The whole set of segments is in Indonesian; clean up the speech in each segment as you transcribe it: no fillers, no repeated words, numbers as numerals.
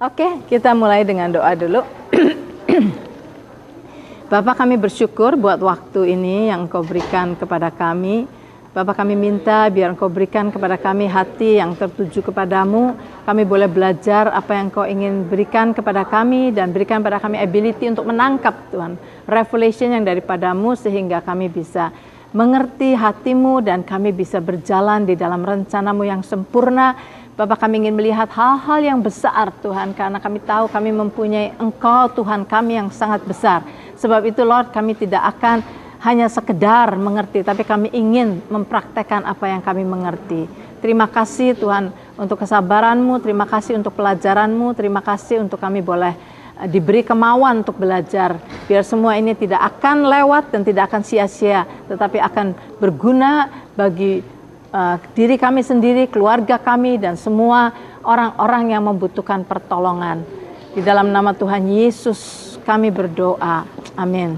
Oke, kita mulai dengan doa dulu. Bapak, kami bersyukur buat waktu ini yang Engkau berikan kepada kami. Bapak, kami minta biar Engkau berikan kepada kami hati yang tertuju kepadamu. Kami boleh belajar apa yang Engkau ingin berikan kepada kami dan berikan kepada kami ability untuk menangkap Tuhan. Revelation yang daripadamu sehingga kami bisa mengerti hatimu dan kami bisa berjalan di dalam rencanamu yang sempurna. Bapak, kami ingin melihat hal-hal yang besar Tuhan, karena kami tahu kami mempunyai Engkau Tuhan kami yang sangat besar. Sebab itu Lord, kami tidak akan hanya sekedar mengerti, tapi kami ingin mempraktekkan apa yang kami mengerti. Terima kasih Tuhan untuk kesabaran-Mu, terima kasih untuk pelajaran-Mu, terima kasih untuk kami boleh diberi kemauan untuk belajar. Biar semua ini tidak akan lewat dan tidak akan sia-sia, tetapi akan berguna bagi diri kami sendiri, keluarga kami, dan semua orang-orang yang membutuhkan pertolongan. Di dalam nama Tuhan Yesus kami berdoa. Amin.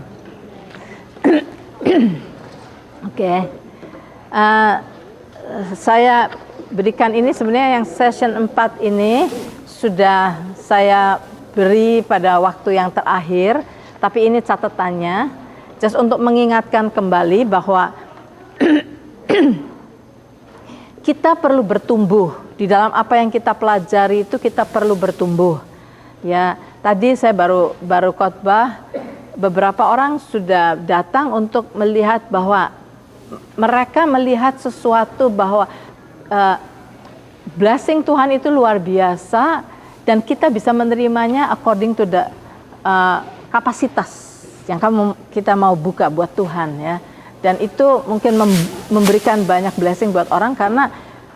Oke. Saya berikan ini sebenarnya yang session 4 ini sudah saya beri pada waktu yang terakhir, tapi ini catatannya just untuk mengingatkan kembali bahwa kita perlu bertumbuh di dalam apa yang kita pelajari itu. Kita perlu bertumbuh. Ya, tadi saya baru khotbah, beberapa orang sudah datang untuk melihat bahwa mereka melihat sesuatu bahwa blessing Tuhan itu luar biasa dan kita bisa menerimanya according to the kapasitas yang kita mau buka buat Tuhan, ya. Dan itu mungkin memberikan banyak blessing buat orang karena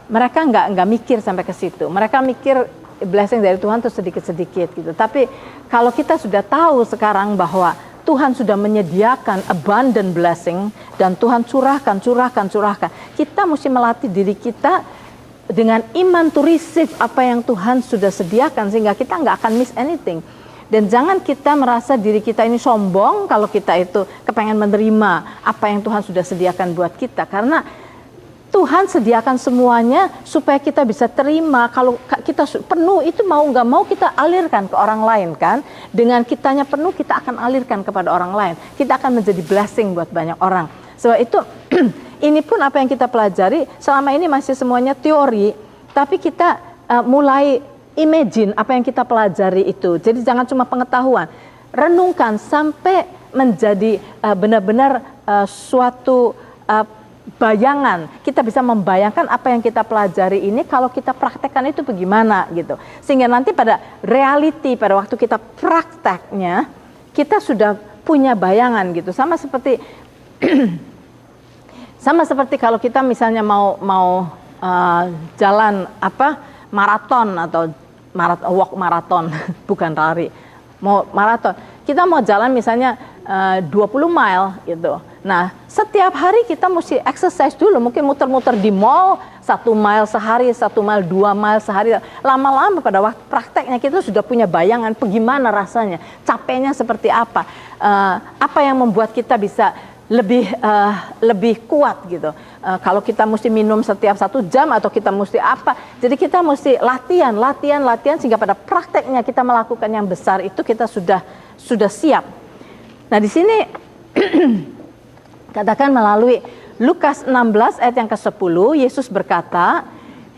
mereka nggak mikir sampai ke situ. Mereka mikir blessing dari Tuhan itu sedikit-sedikit gitu. Tapi kalau kita sudah tahu sekarang bahwa Tuhan sudah menyediakan abundant blessing dan Tuhan curahkan. Kita mesti melatih diri kita dengan iman to receive apa yang Tuhan sudah sediakan sehingga kita nggak akan miss anything. Dan jangan kita merasa diri kita ini sombong kalau kita itu kepengen menerima apa yang Tuhan sudah sediakan buat kita. Karena Tuhan sediakan semuanya supaya kita bisa terima. Kalau kita penuh itu mau nggak mau kita alirkan ke orang lain kan. Dengan kitanya penuh kita akan alirkan kepada orang lain. Kita akan menjadi blessing buat banyak orang. Sebab itu ini pun apa yang kita pelajari selama ini masih semuanya teori. Tapi kita mulai imagine apa yang kita pelajari itu. Jadi jangan cuma pengetahuan. Renungkan sampai menjadi benar-benar suatu bayangan. Kita bisa membayangkan apa yang kita pelajari ini kalau kita praktekkan itu bagaimana gitu. Sehingga nanti pada reality, pada waktu kita prakteknya, kita sudah punya bayangan gitu. Sama seperti kalau kita misalnya mau jalan maraton atau walk maraton, bukan lari, mau maraton. Kita mau jalan misalnya 20 mile gitu. Nah, setiap hari kita mesti exercise dulu, mungkin muter-muter di mall 1 mile sehari, 1 mile, 2 mile sehari. Lama-lama pada waktu prakteknya kita sudah punya bayangan bagaimana rasanya, capeknya seperti apa, apa yang membuat kita bisa lebih kuat gitu. Kalau kita mesti minum setiap 1 jam atau kita mesti apa. Jadi kita mesti latihan sehingga pada prakteknya kita melakukan yang besar itu kita sudah siap. Nah, di sini katakan melalui Lukas 16 ayat yang ke-10, Yesus berkata,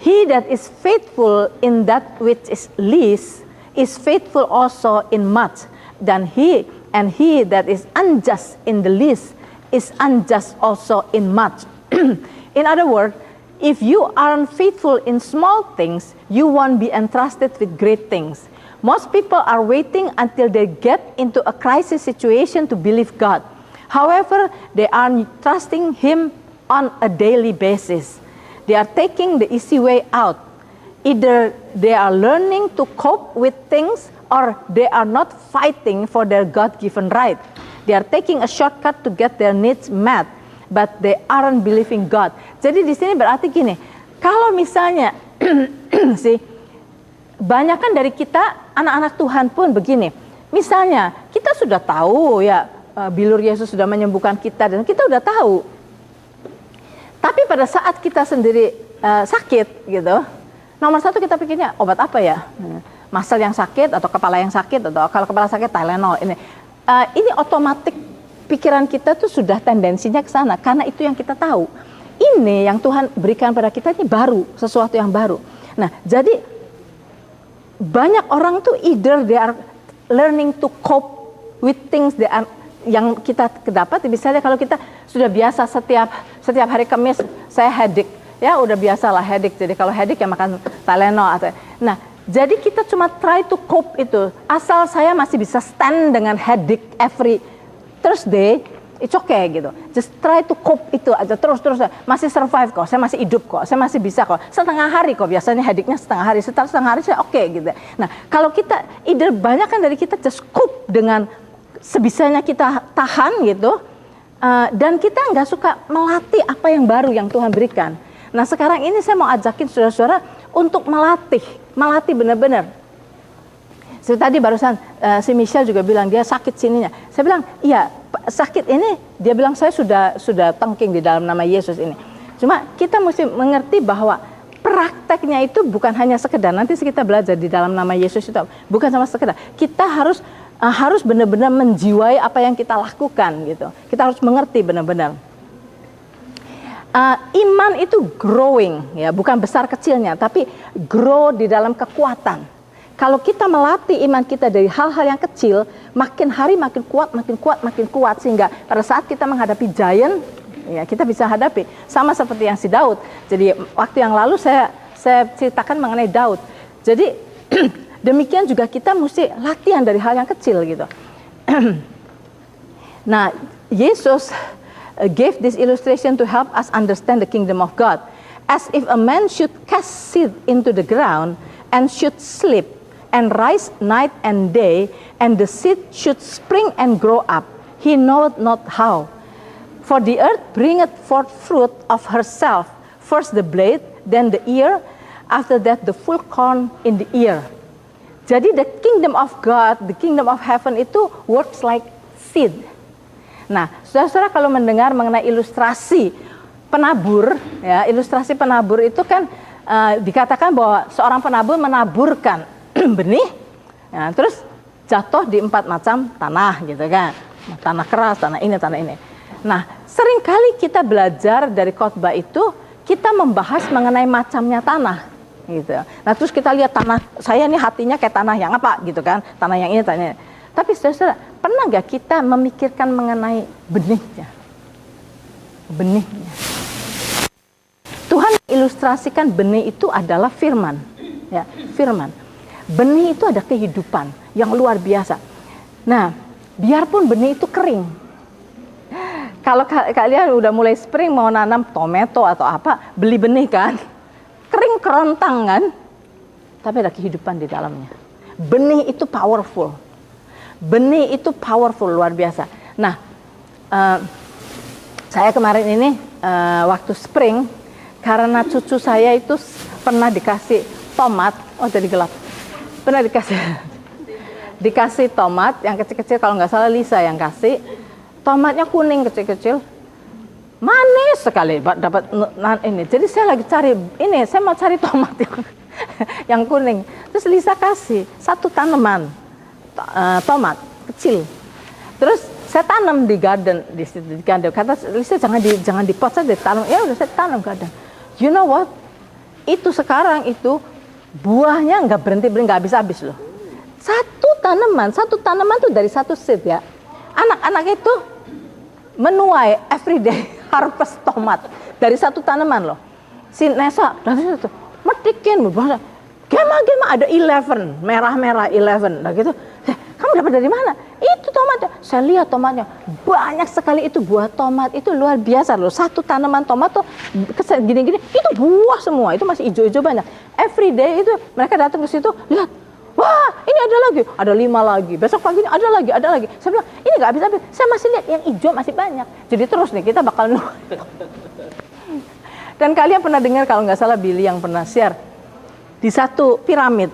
"He that is faithful in that which is least is faithful also in much, and he that is unjust in the least is unjust also in much." In other words, if you aren't faithful in small things, you won't be entrusted with great things. Most people are waiting until they get into a crisis situation to believe God. However, they are trusting Him on a daily basis. They are taking the easy way out. Either they are learning to cope with things or they are not fighting for their God-given right. They are taking a shortcut to get their needs met, but they aren't believing God. Jadi di sini berarti gini, kalau misalnya banyakkan dari kita anak-anak Tuhan pun begini. Misalnya kita sudah tahu ya bilur Yesus sudah menyembuhkan kita dan kita sudah tahu. Tapi pada saat kita sendiri sakit gitu, nomor satu kita pikirnya obat apa ya? muscle yang sakit atau kepala yang sakit, atau kalau kepala sakit Tylenol ini otomatis pikiran kita tuh sudah tendensinya ke sana karena itu yang kita tahu. Ini yang Tuhan berikan pada kita ini baru, sesuatu yang baru. Nah, jadi banyak orang tuh either they are learning to cope with things yang kita dapat. Misalnya kalau kita sudah biasa setiap hari Kamis saya headache, ya udah biasalah headache. Jadi kalau headache ya makan Tylenol nah, jadi kita cuma try to cope itu. Asal saya masih bisa stand dengan headache every Thursday, it's okay gitu. Just try to cope itu aja terus masih survive kok. Saya masih hidup kok. Saya masih bisa kok. Setengah hari kok biasanya headache-nya setengah hari. Setengah hari saya oke gitu. Nah, kalau kita either banyak kan dari kita just cope dengan sebisanya kita tahan gitu. Dan kita nggak suka melatih apa yang baru yang Tuhan berikan. Nah, sekarang ini saya mau ajakin saudara-saudara untuk melatih benar-benar. Seperti tadi barusan si Michelle juga bilang dia sakit sininya. Saya bilang, iya sakit ini, dia bilang saya sudah tengking di dalam nama Yesus ini. Cuma kita mesti mengerti bahwa prakteknya itu bukan hanya sekedar, nanti kita belajar di dalam nama Yesus itu, bukan sama sekedar. Kita harus benar-benar menjiwai apa yang kita lakukan gitu. Kita harus mengerti benar-benar. Iman itu growing, ya bukan besar kecilnya, tapi grow di dalam kekuatan. Kalau kita melatih iman kita dari hal-hal yang kecil, makin hari makin kuat, sehingga pada saat kita menghadapi giant, ya kita bisa hadapi. Sama seperti yang si Daud. Jadi waktu yang lalu saya ceritakan mengenai Daud. Jadi demikian juga kita mesti latihan dari hal yang kecil gitu. Nah, Yesus gave this illustration to help us understand the kingdom of God. As if a man should cast seed into the ground and should sleep and rise night and day, and the seed should spring and grow up. He knoweth not how. For the earth bringeth forth fruit of herself, first the blade, then the ear, after that the full corn in the ear. Jadi the kingdom of God, the kingdom of heaven itu works like seed. Nah, saudara-saudara kalau mendengar mengenai ilustrasi penabur, ya ilustrasi penabur itu kan dikatakan bahwa seorang penabur menaburkan benih, ya, terus jatuh di 4 macam tanah gitu kan, tanah keras, tanah ini. Nah, seringkali kita belajar dari khotbah itu, kita membahas mengenai macamnya tanah, gitu. Nah, terus kita lihat tanah, saya ini hatinya kayak tanah yang apa, gitu kan, tanah yang ini, tanah ini. Tapi saudara, pernah nggak kita memikirkan mengenai benihnya? Benihnya. Tuhan ilustrasikan benih itu adalah firman, ya, firman. Benih itu ada kehidupan yang luar biasa. Nah, biarpun benih itu kering. Kalau kalian udah mulai spring mau nanam tomato atau apa, beli benih kan, kering kerontang kan, tapi ada kehidupan di dalamnya. Benih itu powerful. Benih itu powerful, luar biasa. Nah, saya kemarin ini waktu spring, karena cucu saya itu pernah dikasih tomat, jadi gelap. Pernah dikasih tomat yang kecil-kecil, kalau nggak salah Lisa yang kasih. Tomatnya kuning kecil-kecil, manis sekali dapat ini. Jadi saya lagi cari ini, saya mau cari tomat yang kuning. Terus Lisa kasih 1 tanaman tomat kecil. Terus saya tanam di garden, di garden. Kata Lisa jangan di pot saja, ditanam. Ya udah saya tanam garden. You know what? Itu sekarang itu buahnya nggak berhenti, nggak habis-habis loh. Satu tanaman tuh dari 1 seed ya. Anak-anak itu menuai everyday harvest tomat dari 1 tanaman loh. Si Nesa dari situ metikin berbahasa. Gema ada 11, merah-merah 11. Nah gitu. Kamu dapat dari mana? Itu tomatnya. Saya lihat tomatnya banyak sekali, itu buah tomat itu luar biasa loh. 1 tanaman tomat tuh gini-gini, itu buah semua, itu masih hijau-hijau banyak. Every day itu mereka datang ke situ, lihat, wah ini ada 5 lagi. Besok pagi ini ada lagi. Saya bilang ini nggak habis-habis. Saya masih lihat yang hijau masih banyak. Jadi terus nih kita bakal Dan kalian pernah dengar kalau nggak salah Billy yang pernah share di satu piramid.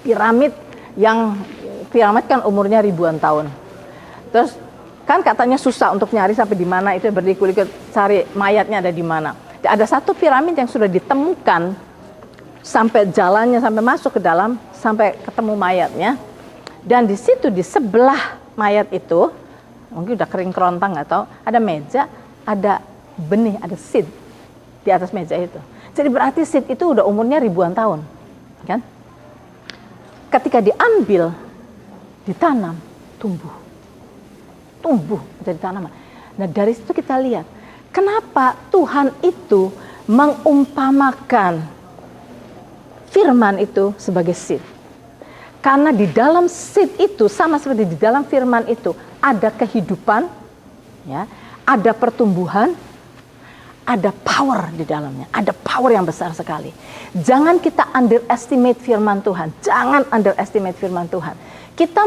Piramid kan umurnya ribuan tahun. Terus kan katanya susah untuk nyari sampai di mana, itu berliku-liku cari mayatnya ada di mana. Ada satu piramid yang sudah ditemukan sampai jalannya, sampai masuk ke dalam, sampai ketemu mayatnya. Dan di situ di sebelah mayat itu, mungkin udah kering kerontang nggak tahu, ada meja, ada benih, ada seed di atas meja itu. Jadi berarti seed itu udah umurnya ribuan tahun, kan? Ketika diambil, ditanam, tumbuh jadi tanaman. Nah dari situ kita lihat, kenapa Tuhan itu mengumpamakan firman itu sebagai seed. Karena di dalam seed itu, sama seperti di dalam firman itu, ada kehidupan, ya, ada pertumbuhan, ada power di dalamnya, ada power yang besar sekali. Jangan kita underestimate firman Tuhan, jangan underestimate firman Tuhan. Kita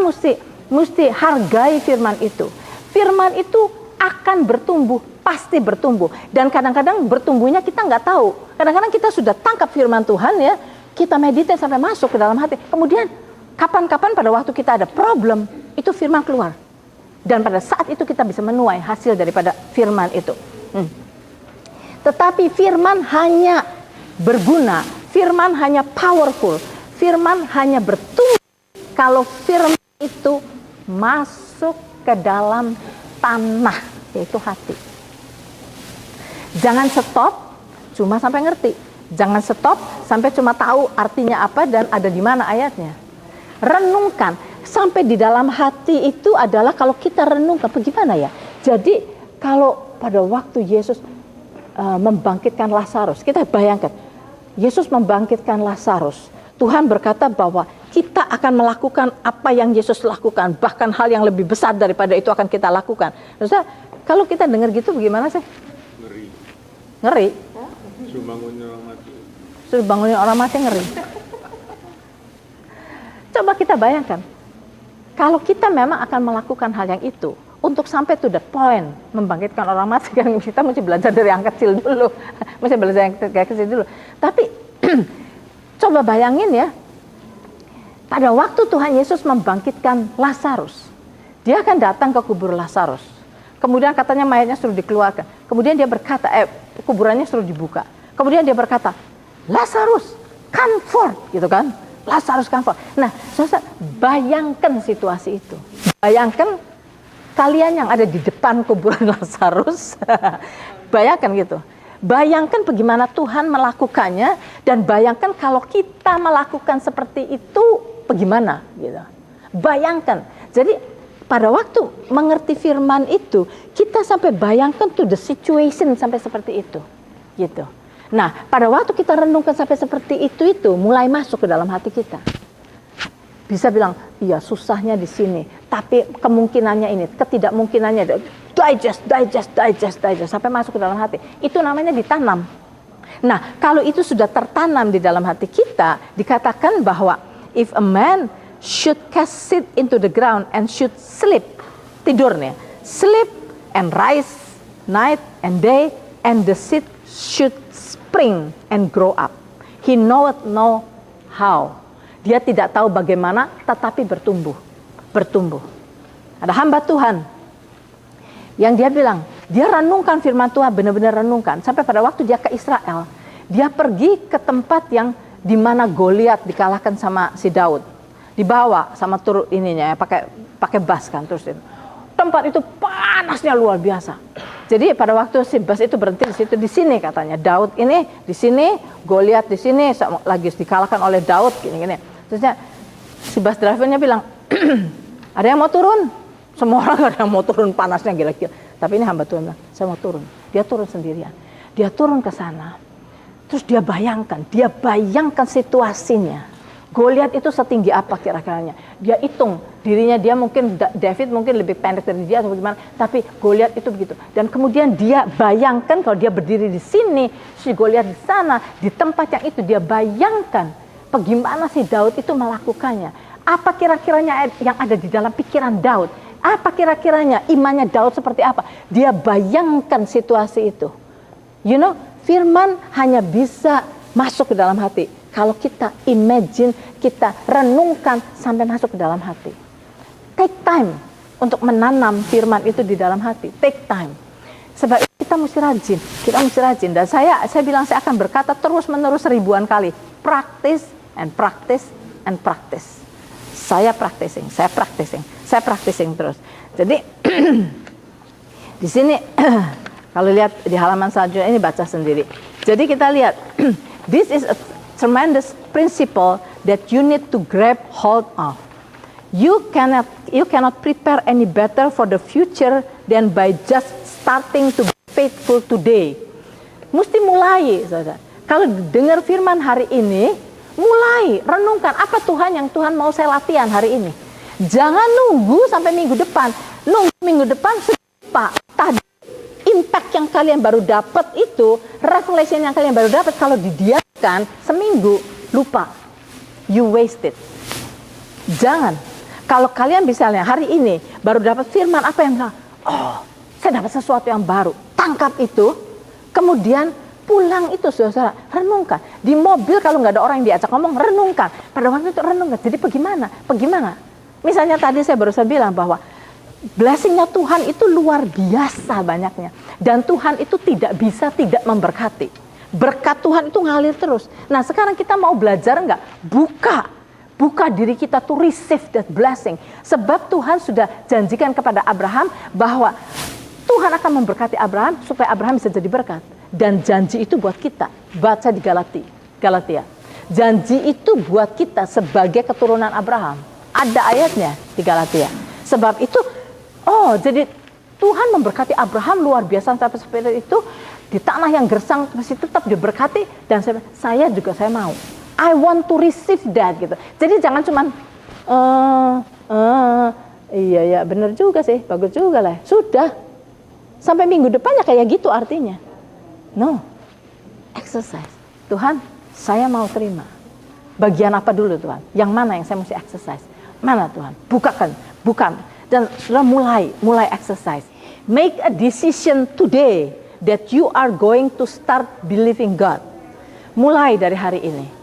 mesti hargai firman itu. Firman itu akan bertumbuh, pasti bertumbuh. Dan kadang-kadang bertumbuhnya kita nggak tahu. Kadang-kadang kita sudah tangkap firman Tuhan, ya, kita meditate sampai masuk ke dalam hati. Kemudian kapan-kapan pada waktu kita ada problem, itu firman keluar. Dan pada saat itu kita bisa menuai hasil daripada firman itu. Tetapi firman hanya berguna, firman hanya powerful, firman hanya bertumbuh kalau firman itu masuk ke dalam tanah, yaitu hati. Jangan stop cuma sampai ngerti. Jangan stop sampai cuma tahu artinya apa dan ada di mana ayatnya. Renungkan sampai di dalam hati itu adalah kalau kita renungkan bagaimana ya. Jadi kalau pada waktu Yesus membangkitkan Lazarus, kita bayangkan Yesus membangkitkan Lazarus. Tuhan berkata bahwa kita akan melakukan apa yang Yesus lakukan, bahkan hal yang lebih besar daripada itu akan kita lakukan. Terus kalau kita dengar gitu bagaimana sih? Ngeri. Suruh bangunin orang mati. Suruh bangunin orang mati ngeri. Coba kita bayangkan, kalau kita memang akan melakukan hal yang itu, untuk sampai to the point membangkitkan orang mati, kan kita mesti belajar dari yang kecil dulu, mesti belajar yang kecil dulu. Tapi coba bayangin ya, pada waktu Tuhan Yesus membangkitkan Lazarus, dia akan datang ke kubur Lazarus. Kemudian katanya mayatnya suruh dikeluarkan. Kemudian dia berkata, kuburannya suruh dibuka. Kemudian dia berkata, Lazarus, come forth, gitu kan? Lazarus come forth. Nah, saudara, bayangkan situasi itu. Bayangkan kalian yang ada di depan kuburan Lazarus. Bayangkan gitu. Bayangkan bagaimana Tuhan melakukannya, dan bayangkan kalau kita melakukan seperti itu, bagaimana gitu. Bayangkan. Jadi pada waktu mengerti firman itu, kita sampai bayangkan tuh the situation sampai seperti itu, gitu. Nah, pada waktu kita renungkan sampai seperti itu mulai masuk ke dalam hati kita. Bisa bilang, iya susahnya di sini, tapi kemungkinannya ini, ketidakmungkinannya, digest sampai masuk ke dalam hati. Itu namanya ditanam. Nah, kalau itu sudah tertanam di dalam hati kita, dikatakan bahwa if a man should cast seed into the ground and should sleep, tidur nih, sleep and rise night and day, and the seed should spring and grow up. He knoweth no how. Dia tidak tahu bagaimana, tetapi bertumbuh. Ada hamba Tuhan yang dia bilang, dia renungkan firman Tuhan, benar-benar renungkan. Sampai pada waktu dia ke Israel, dia pergi ke tempat yang di mana Goliat dikalahkan sama si Daud. Dibawa sama turut ininya, pakai bas kan, terus itu. Tempat itu panasnya luar biasa. Jadi pada waktu si bas itu berhenti di situ, di sini katanya Daud ini di sini, Goliat di sini, lagi dikalahkan oleh Daud gini-gini. Terusnya si bus drivernya bilang, ada yang mau turun? Semua orang ada yang mau turun, panasnya gila-gila. Tapi ini hamba Tuhan bilang, saya mau turun. Dia turun sendirian. Dia turun ke sana. Terus dia bayangkan situasinya. Goliat itu setinggi apa kira-kiranya? Dia hitung dirinya, dia mungkin David mungkin lebih pendek dari dia atau bagaimana, tapi Goliat itu begitu. Dan kemudian dia bayangkan kalau dia berdiri di sini, si Goliat di sana, di tempat yang itu dia bayangkan bagaimana si Daud itu melakukannya. Apa kira-kiranya yang ada di dalam pikiran Daud? Apa kira-kiranya imannya Daud seperti apa? Dia bayangkan situasi itu. You know, firman hanya bisa masuk ke dalam hati kalau kita imagine, kita renungkan sampai masuk ke dalam hati. Take time untuk menanam firman itu di dalam hati. Take time. Sebab kita mesti rajin. Dan saya bilang saya akan berkata terus-menerus ribuan kali. practice and practice and practice. Saya practicing terus. Jadi di sini kalau lihat di halaman selanjutnya ini baca sendiri. Jadi kita lihat this is a tremendous principle that you need to grab hold of. You cannot prepare any better for the future than by just starting to be faithful today. Mesti mulai, saudara. Kalau dengar firman hari ini, mulai renungkan apa Tuhan yang Tuhan mau saya latihan hari ini. Jangan nunggu sampai minggu depan. Nunggu minggu depan lupa. Tadi impact yang kalian baru dapat itu, revelation yang kalian baru dapat kalau didiamkan seminggu, lupa. You wasted. Jangan. Kalau kalian misalnya hari ini baru dapat firman apa yang bilang, oh, saya dapat sesuatu yang baru. Tangkap itu, kemudian pulang itu, saudara, renungkan. Di mobil kalau nggak ada orang yang diajak ngomong, renungkan. Pada waktu itu renungkan. Jadi bagaimana? Misalnya tadi saya baru saja bilang bahwa blessing-nya Tuhan itu luar biasa banyaknya. Dan Tuhan itu tidak bisa tidak memberkati. Berkat Tuhan itu ngalir terus. Nah sekarang kita mau belajar nggak? Buka diri kita to receive that blessing. Sebab Tuhan sudah janjikan kepada Abraham bahwa Tuhan akan memberkati Abraham supaya Abraham bisa jadi berkat. Dan janji itu buat kita. Baca di Galatia. Janji itu buat kita sebagai keturunan Abraham. Ada ayatnya di Galatia. Sebab itu, jadi Tuhan memberkati Abraham luar biasa sampai seperti itu. Di tanah yang gersang masih tetap diberkati. Dan saya mau. I want to receive that gitu. Jadi jangan cuman iya benar juga sih, bagus juga lah. Sudah. Sampai minggu depannya kayak gitu artinya. No. Exercise. Tuhan, saya mau terima. Bagian apa dulu Tuhan? Yang mana yang saya mesti exercise? Mana Tuhan? Bukan. Dan sudah mulai exercise. Make a decision today that you are going to start believing God. Mulai dari hari ini.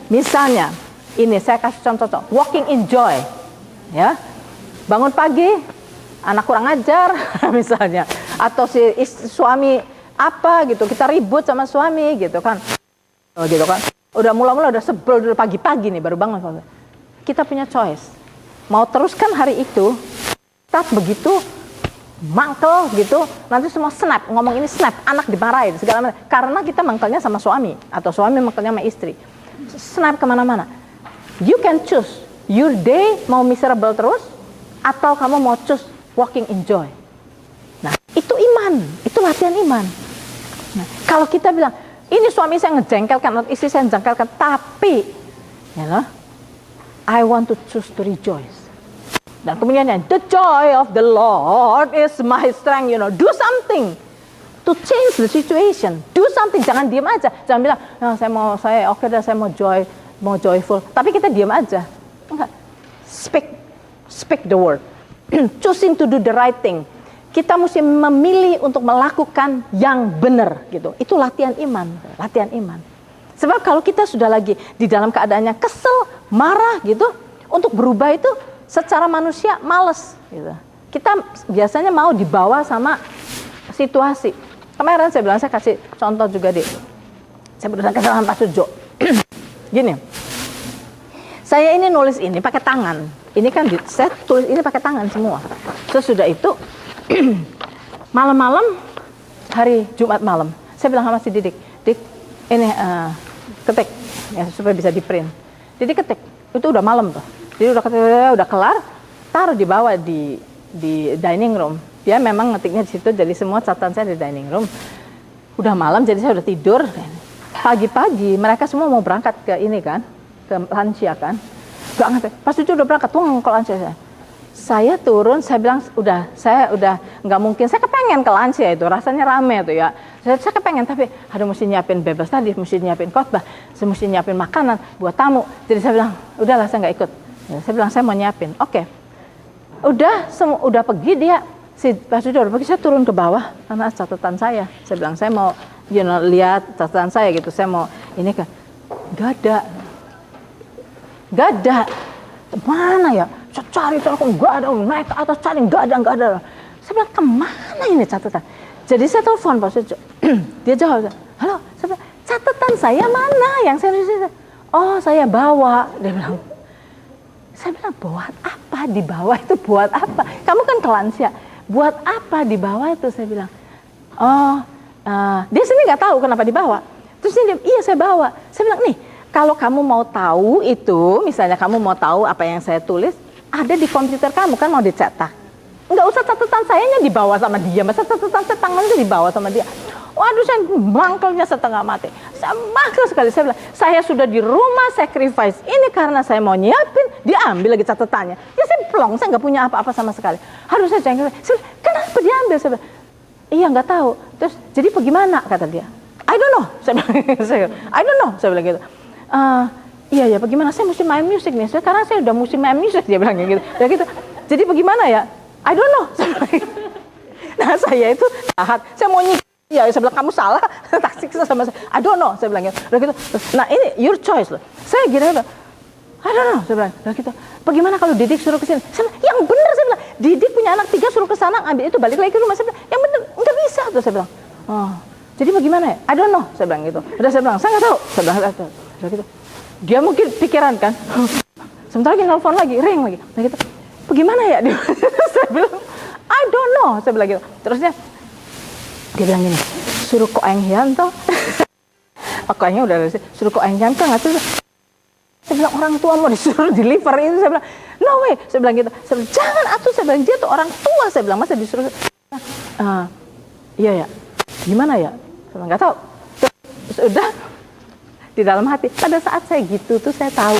Misalnya, ini saya kasih contoh, walking in joy, ya, bangun pagi, anak kurang ajar, misalnya, atau si suami apa gitu, kita ribut sama suami gitu kan, udah mula-mula udah sebel dulu pagi-pagi nih baru bangun, kita punya choice, mau teruskan hari itu, tak begitu mangkel gitu, nanti semua snap, ngomong ini snap, anak dimarahin segala macam, karena kita mangkelnya sama suami atau suami mangkelnya sama istri. Snap kemana-mana. You can choose. Your day mau miserable terus atau kamu mau choose walking in joy. Nah, itu iman. Itu latihan iman. Nah, kalau kita bilang, ini suami saya ngejengkelkan atau istri saya ngejengkelkan, tapi I want to choose to rejoice. Dan kemudian the joy of the Lord is my strength, do something to change the situation. Do something, jangan diam aja. Jangan bilang, saya mau joyful. Tapi kita diam aja. Enggak. Speak the word. Choosing to do the right thing. Kita mesti memilih untuk melakukan yang benar gitu. Itu latihan iman. Sebab kalau kita sudah lagi di dalam keadaannya kesel, marah gitu, untuk berubah itu secara manusia males gitu. Kita biasanya mau dibawa sama situasi. Kemarin saya bilang, saya kasih contoh juga saya berusaha kesalahan Pak Sujo. Gini, saya ini nulis ini pakai tangan. Ini kan saya tulis ini pakai tangan semua. Sesudah itu malam-malam hari Jumat malam, saya bilang sama si Didik, ini ketik ya supaya bisa di print. Jadi ketik, itu udah malam tuh. Jadi udah kelar, taruh di bawah di dining room. Dia memang ngetiknya di situ, jadi semua catatan saya di dining room. Udah malam, jadi saya udah tidur. Pagi-pagi mereka semua mau berangkat ke ini kan, ke lansia kan. Gak ngerti. Pas itu udah berangkat, ke lansia. Saya turun, saya bilang saya udah nggak mungkin. Saya kepengen ke lansia itu, rasanya rame tuh ya. Saya kepengen, tapi mesti nyiapin bebas tadi, mesti nyiapin khotbah, saya mesti nyiapin makanan buat tamu. Jadi saya bilang, udahlah saya nggak ikut. Saya bilang saya mau nyiapin. Oke. Udah pergi dia. Si Pak Sujo udah pergi, saya turun ke bawah karena catatan saya. Saya bilang saya mau lihat catatan saya gitu. Saya mau ini kan. Gak ada. Mana ya? Saya cari aku nggak ada. Naik ke atas cari nggak ada. Saya bilang kemana ini catatan? Jadi saya telepon Pak Sujo. Dia jawab, halo. Saya bilang, catatan saya mana yang saya nulis? Oh, saya bawa. Dia bilang, saya bilang, buat apa di bawah itu, buat apa? Kamu kan kelansia, buat apa di bawah itu? Saya bilang, oh, dia sendiri nggak tahu kenapa dibawa. Terus dia, iya saya bawa. Saya bilang, nih, kalau kamu mau tahu itu, misalnya kamu mau tahu apa yang saya tulis, ada di komputer kamu kan mau dicetak. Nggak usah catatan sayanya dibawa sama dia, masa catatan saya tangannya dibawa sama dia. Waduh, saya mangkelnya setengah mati. Saya mangkel sekali. Saya bilang, saya sudah di rumah sacrifice ini karena saya mau nyiapin, diambil lagi catatannya. Ya saya plong, saya nggak punya apa-apa sama sekali. Harus saya cengkel. Saya bilang, kenapa diambil? Saya bilang, iya nggak tahu. Terus, jadi bagaimana? Kata dia. I don't know. Saya bilang, I don't know. Saya bilang gitu. Iya ya, bagaimana? Saya mesti main musik nih. Sekarang saya udah mesti main musik, dia bilang gitu. Ya gitu. Jadi bagaimana ya? I don't know. Nah, saya itu jahat. Saya mau nyikir. Ya, saya bilang, kamu salah. Tak siksa sama saya. I don't know. Saya bilang gitu. Gitu. Nah, ini your choice loh. Saya gini, I don't know. Saya bilang gitu. Bagaimana kalau Didik suruh ke sini? Saya bilang, yang benar. Saya bilang, Didik punya anak 3 suruh ke sana, ambil itu, balik lagi ke rumah. Saya bilang, yang benar. Nggak bisa. Terus saya bilang, oh, jadi bagaimana ya? I don't know. Saya bilang gitu. Udah saya bilang, saya nggak tahu. Saya bilang gitu. Dia mungkin pikiran kan. Sebentar lagi nelfon lagi, ring lagi. Nah gitu. Bagaimana ya? Saya bilang, I don't know. Saya bilang gitu. Terusnya dia bilang gini, suruh Ko Eng Hian toh. Ko Eng Hian udah suruh Ko Eng Hian kan nggak tuh. Saya bilang, orang tua mau disuruh deliver itu. Saya bilang, no way. Saya bilang gitu. Saya bilang, jangan atuh. Saya bilang, dia tuh orang tua. Saya bilang, masa disuruh. Iya ya. Gimana ya? Saya bilang, nggak tahu. Terus udah di dalam hati. Pada saat saya gitu tuh saya tahu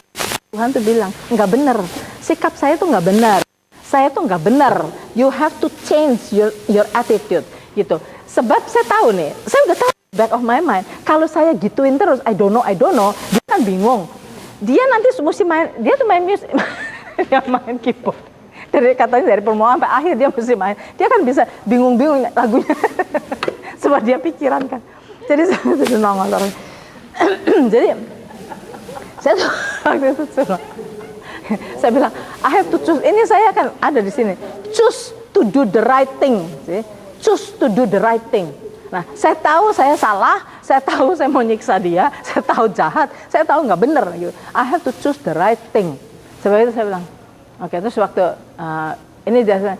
Tuhan tuh bilang, nggak benar. Sikap saya tuh nggak benar. Saya tuh nggak benar. You have to change your attitude gitu. Sebab saya tahu nih, saya udah tahu back of my mind. Kalau saya gituin terus, I don't know, dia kan bingung. Dia nanti mesti main, dia tuh main musik, dia main keyboard. Katanya dari permulaan sampai akhir dia mesti main. Dia kan bisa bingung-bingung lagunya. Sebab dia pikiran kan. Jadi saya tuh nongol orang. Jadi saya tuh waktu itu saya bilang, I have to choose. Ini saya kan ada di sini. Choose to do the right thing. See? Choose to do the right thing. Nah, saya tahu saya salah, saya tahu saya mau nyiksa dia, saya tahu jahat, saya tahu nggak benar. Gitu. I have to choose the right thing. Sebab itu saya bilang, oke. Terus waktu ini dia,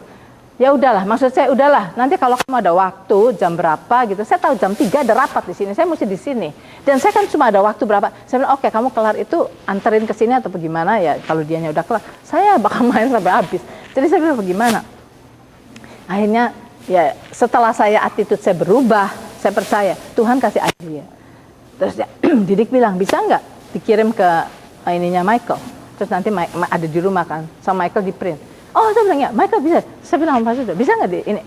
ya udahlah. Maksud saya udahlah. Nanti kalau kamu ada waktu jam berapa gitu, saya tahu jam 3 ada rapat di sini. Saya mesti di sini. Dan saya kan cuma ada waktu berapa. Saya bilang, oke, kamu kelar itu anterin ke sini atau bagaimana ya? Kalau dianya udah kelar, saya bakal main sampai habis. Jadi saya bilang bagaimana? Akhirnya ya setelah saya attitude saya berubah, saya percaya Tuhan kasih idea. Terus ya, Didik bilang, bisa nggak dikirim ke ininya Michael? Terus nanti ada di rumah kan, sama Michael di print. Oh, saya bilang ya, Michael bisa. Saya bilang apa sudah, bisa nggak di ini?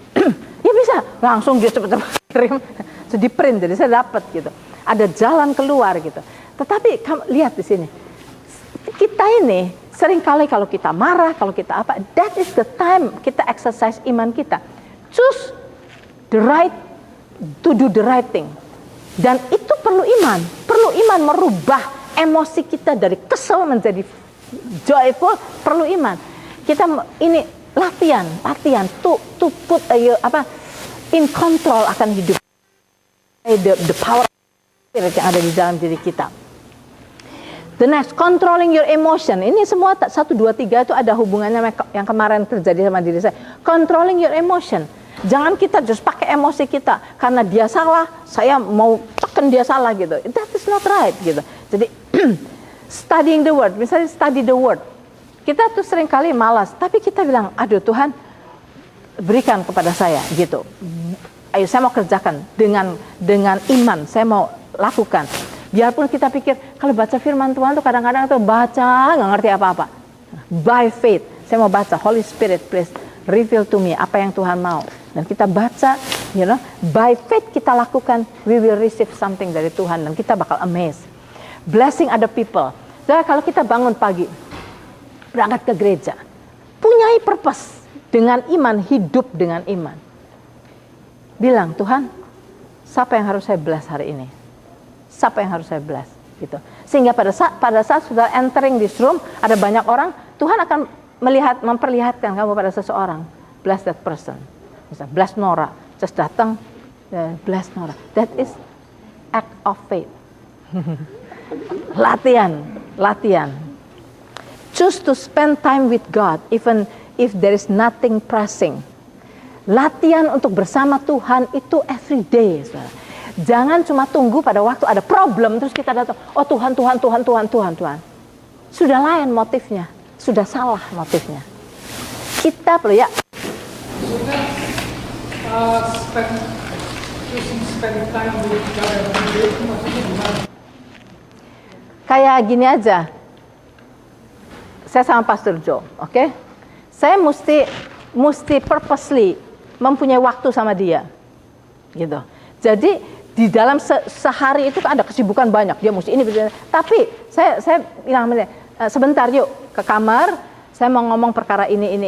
Ya bisa. Langsung dia cepet-cepet kirim, terus di print. Jadi saya dapat gitu. Ada jalan keluar gitu. Tetapi kamu lihat di sini, kita ini seringkali kalau kita marah, kalau kita apa, that is the time kita exercise iman kita. Choose the right, to do the right thing. Dan itu perlu iman merubah emosi kita dari kesel menjadi joyful, perlu iman. Kita ini latihan to put in control akan hidup. The power of spirit yang ada di dalam diri kita. The next, controlling your emotion. Ini semua 1, 2, 3 itu ada hubungannya yang kemarin terjadi sama diri saya. Controlling your emotion. Jangan kita just pakai emosi kita karena dia salah, saya mau tekan dia salah gitu. That is not right gitu. Jadi studying the word, misalnya study the word. Kita tuh sering kali malas, tapi kita bilang, aduh Tuhan berikan kepada saya gitu. Ayo saya mau kerjakan dengan iman, saya mau lakukan. Biarpun kita pikir kalau baca firman Tuhan tuh kadang-kadang tuh baca nggak ngerti apa-apa. By faith, saya mau baca, Holy Spirit please reveal to me apa yang Tuhan mau. Dan kita baca, by faith kita lakukan, we will receive something dari Tuhan dan kita bakal amazed. Blessing other people. Jadi kalau kita bangun pagi, berangkat ke gereja, punyai purpose dengan iman, hidup dengan iman. Bilang, Tuhan, siapa yang harus saya bless hari ini? Siapa yang harus saya bless? Gitu. Sehingga pada saat sudah entering this room, ada banyak orang, Tuhan akan memperlihatkan kamu pada seseorang. Bless that person. Misal, bless Nora. Just datang, bless Nora. That is act of faith. Latihan. Choose to spend time with God even if there is nothing pressing. Latihan untuk bersama Tuhan itu every day, saudara. Jangan cuma tunggu pada waktu ada problem terus kita datang, oh Tuhan. Sudah lain motifnya, sudah salah motifnya. Kita perlu ya. Spend time with God every day itu maksudnya gimana? Kayak gini aja. Saya sama Pastor Joe, oke? Saya mesti purposely mempunyai waktu sama dia, gitu. Jadi di dalam sehari itu kan ada kesibukan banyak, dia mesti ini. Tapi saya bilang sebentar yuk ke kamar, saya mau ngomong perkara ini.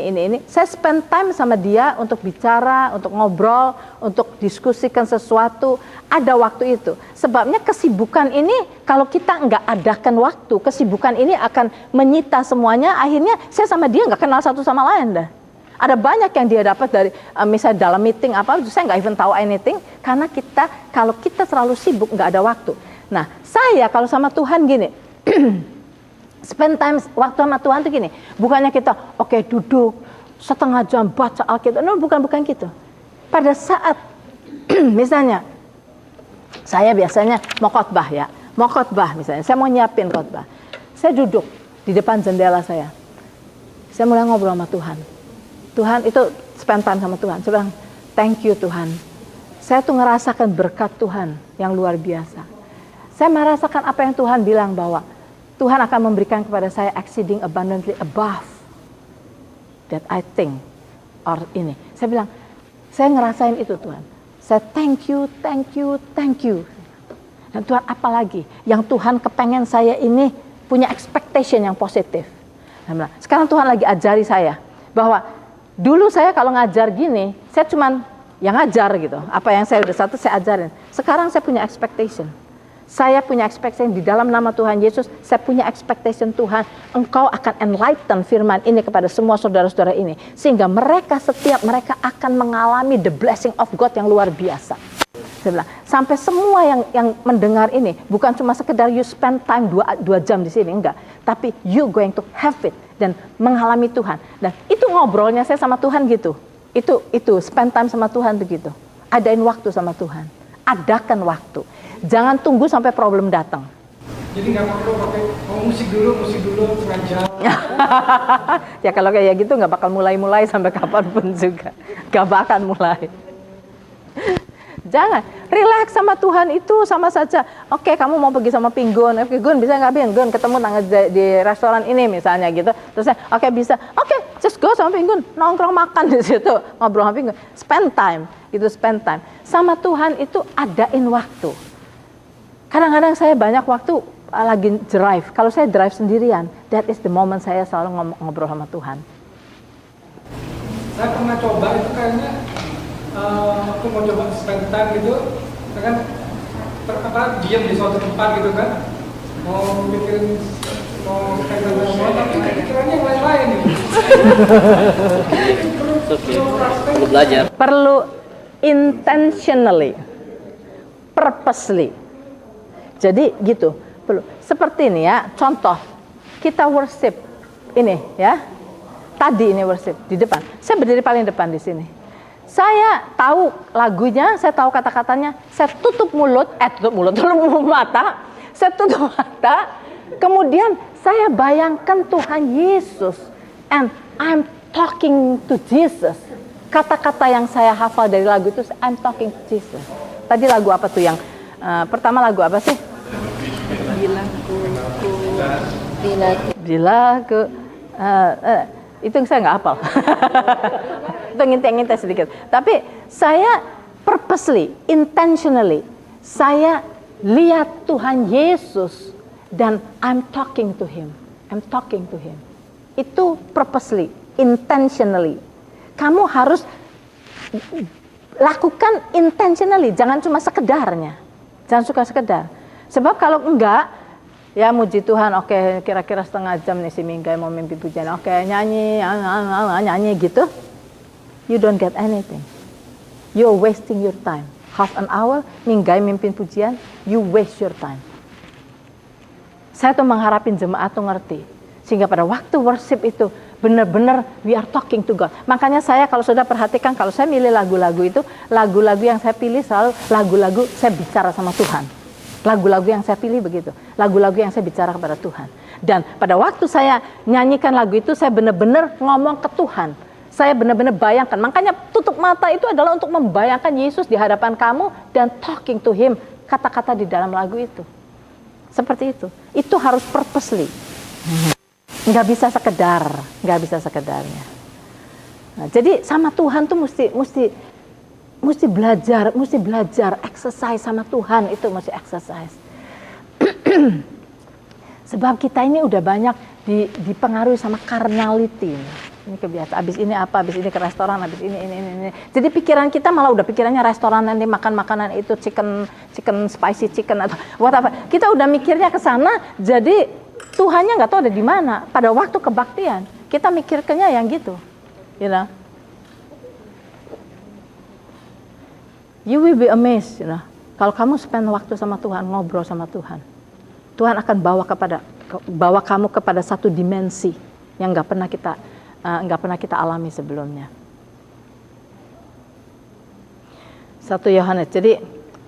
Saya spend time sama dia untuk bicara, untuk ngobrol, untuk diskusikan sesuatu. Ada waktu itu. Sebabnya kesibukan ini kalau kita nggak adakan waktu, kesibukan ini akan menyita semuanya. Akhirnya saya sama dia nggak kenal satu sama lain dah. Ada banyak yang dia dapat dari misalnya dalam meeting apa, saya nggak even tahu anything karena kalau kita terlalu sibuk nggak ada waktu. Nah, saya kalau sama Tuhan gini, spend time waktu sama Tuhan tuh gini, bukannya kita duduk setengah jam baca Alkitab, no, bukan gitu. Pada saat misalnya saya biasanya mau khotbah misalnya, saya mau nyiapin khotbah, saya duduk di depan jendela saya mulai ngobrol sama Tuhan itu spend time sama Tuhan. Saya bilang, thank you Tuhan. Saya tuh ngerasakan berkat Tuhan yang luar biasa. Saya merasakan apa yang Tuhan bilang bahwa Tuhan akan memberikan kepada saya exceeding abundantly above that I think or ini. Saya bilang, saya ngerasain itu Tuhan. Saya thank you. Dan Tuhan apa lagi yang Tuhan kepengen saya ini punya expectation yang positif. Sekarang Tuhan lagi ajari saya bahwa dulu saya kalau ngajar gini, saya cuman yang ngajar gitu. Apa yang saya udah saya ajarin. Sekarang saya punya expectation. Saya punya expectation di dalam nama Tuhan Yesus. Saya punya expectation Tuhan, Engkau akan enlighten firman ini kepada semua saudara-saudara ini. Sehingga setiap mereka akan mengalami the blessing of God yang luar biasa. Saya bilang, sampai semua yang mendengar ini, bukan cuma sekedar you spend time 2 jam di sini, enggak. Tapi you going to have it. Dan mengalami Tuhan. Dan itu ngobrolnya saya sama Tuhan gitu. Itu spend time sama Tuhan begitu. Adain waktu sama Tuhan. Adakan waktu. Jangan tunggu sampai problem datang. Jadi nggak perlu pakai musik dulu setengah jam. Ya kalau kayak gitu nggak bakal mulai sampai kapanpun juga. Nggak bakal mulai. Jangan, relax sama Tuhan itu sama saja. Oke, kamu mau pergi sama Pinggun. Oke, Gun bisa nggak Pinggun ketemu di restoran ini misalnya gitu. Terus oke bisa. Oke, just go sama Pinggun, nongkrong makan di situ, ngobrol sama Pinggun. Spend time, spend time. Sama Tuhan itu adain waktu. Kadang-kadang saya banyak waktu lagi drive. Kalau saya drive sendirian, that is the moment saya selalu ngobrol sama Tuhan. Saya pernah coba itu kayaknya. Aku mau coba spend time gitu, kan diam di suatu tempat gitu kan, mau mikirin mau tapi pikirannya yang lain-lain gitu. Perlu belajar. Perlu intentionally, purposely. Jadi gitu, perlu. Seperti ini ya, contoh kita worship ini ya. Tadi ini worship di depan. Saya berdiri paling depan di sini. Saya tahu lagunya, saya tahu kata-katanya, saya tutup mata, saya tutup mata, kemudian saya bayangkan Tuhan Yesus, and I'm talking to Jesus. Kata-kata yang saya hafal dari lagu itu, I'm talking to Jesus. Tadi lagu apa tuh yang, pertama lagu apa sih? Bila ku, itu saya nggak hafal. Itu ngintip-ngintip sedikit. Tapi saya purposely, intentionally, saya lihat Tuhan Yesus dan I'm talking to Him. Itu purposely, intentionally. Kamu harus lakukan intentionally, jangan cuma sekedarnya. Jangan suka sekedar. Sebab kalau enggak, ya muji Tuhan, oke, kira-kira setengah jam nih si Minggai mau mimpi pujian, oke, nyanyi gitu. You don't get anything. You're wasting your time. Half an hour, Minggai mimpin pujian, you waste your time. Saya tuh mengharapin jemaat tuh ngerti. Sehingga pada waktu worship itu benar-benar we are talking to God. Makanya saya kalau sudah perhatikan, kalau saya milih lagu-lagu itu, lagu-lagu yang saya pilih selalu lagu-lagu saya bicara sama Tuhan. Lagu-lagu yang saya pilih begitu. Lagu-lagu yang saya bicara kepada Tuhan. Dan pada waktu saya nyanyikan lagu itu, saya benar-benar ngomong ke Tuhan. Saya benar-benar bayangkan. Makanya tutup mata itu adalah untuk membayangkan Yesus di hadapan kamu dan talking to Him. Kata-kata di dalam lagu itu. Seperti itu. Itu harus purposely. Nggak bisa sekedar. Nggak bisa sekedarnya. Nah, jadi sama Tuhan tuh mesti belajar exercise sama Tuhan, itu mesti exercise. Sebab kita ini udah banyak dipengaruhi sama carnality. Ini kebiasaan, abis ini apa, abis ini ke restoran, abis ini. Jadi pikiran kita malah udah pikirannya restoran, nanti makan makanan itu chicken spicy chicken atau whatever. Kita udah mikirnya ke sana, jadi Tuhannya nggak tahu ada di mana. Pada waktu kebaktian, kita mikirnya yang gitu, you know. You will be amazed, you know. Kalau kamu spend waktu sama Tuhan, ngobrol sama Tuhan, Tuhan akan bawa kamu kepada satu dimensi yang nggak pernah kita alami sebelumnya. 1 Yohanes. Jadi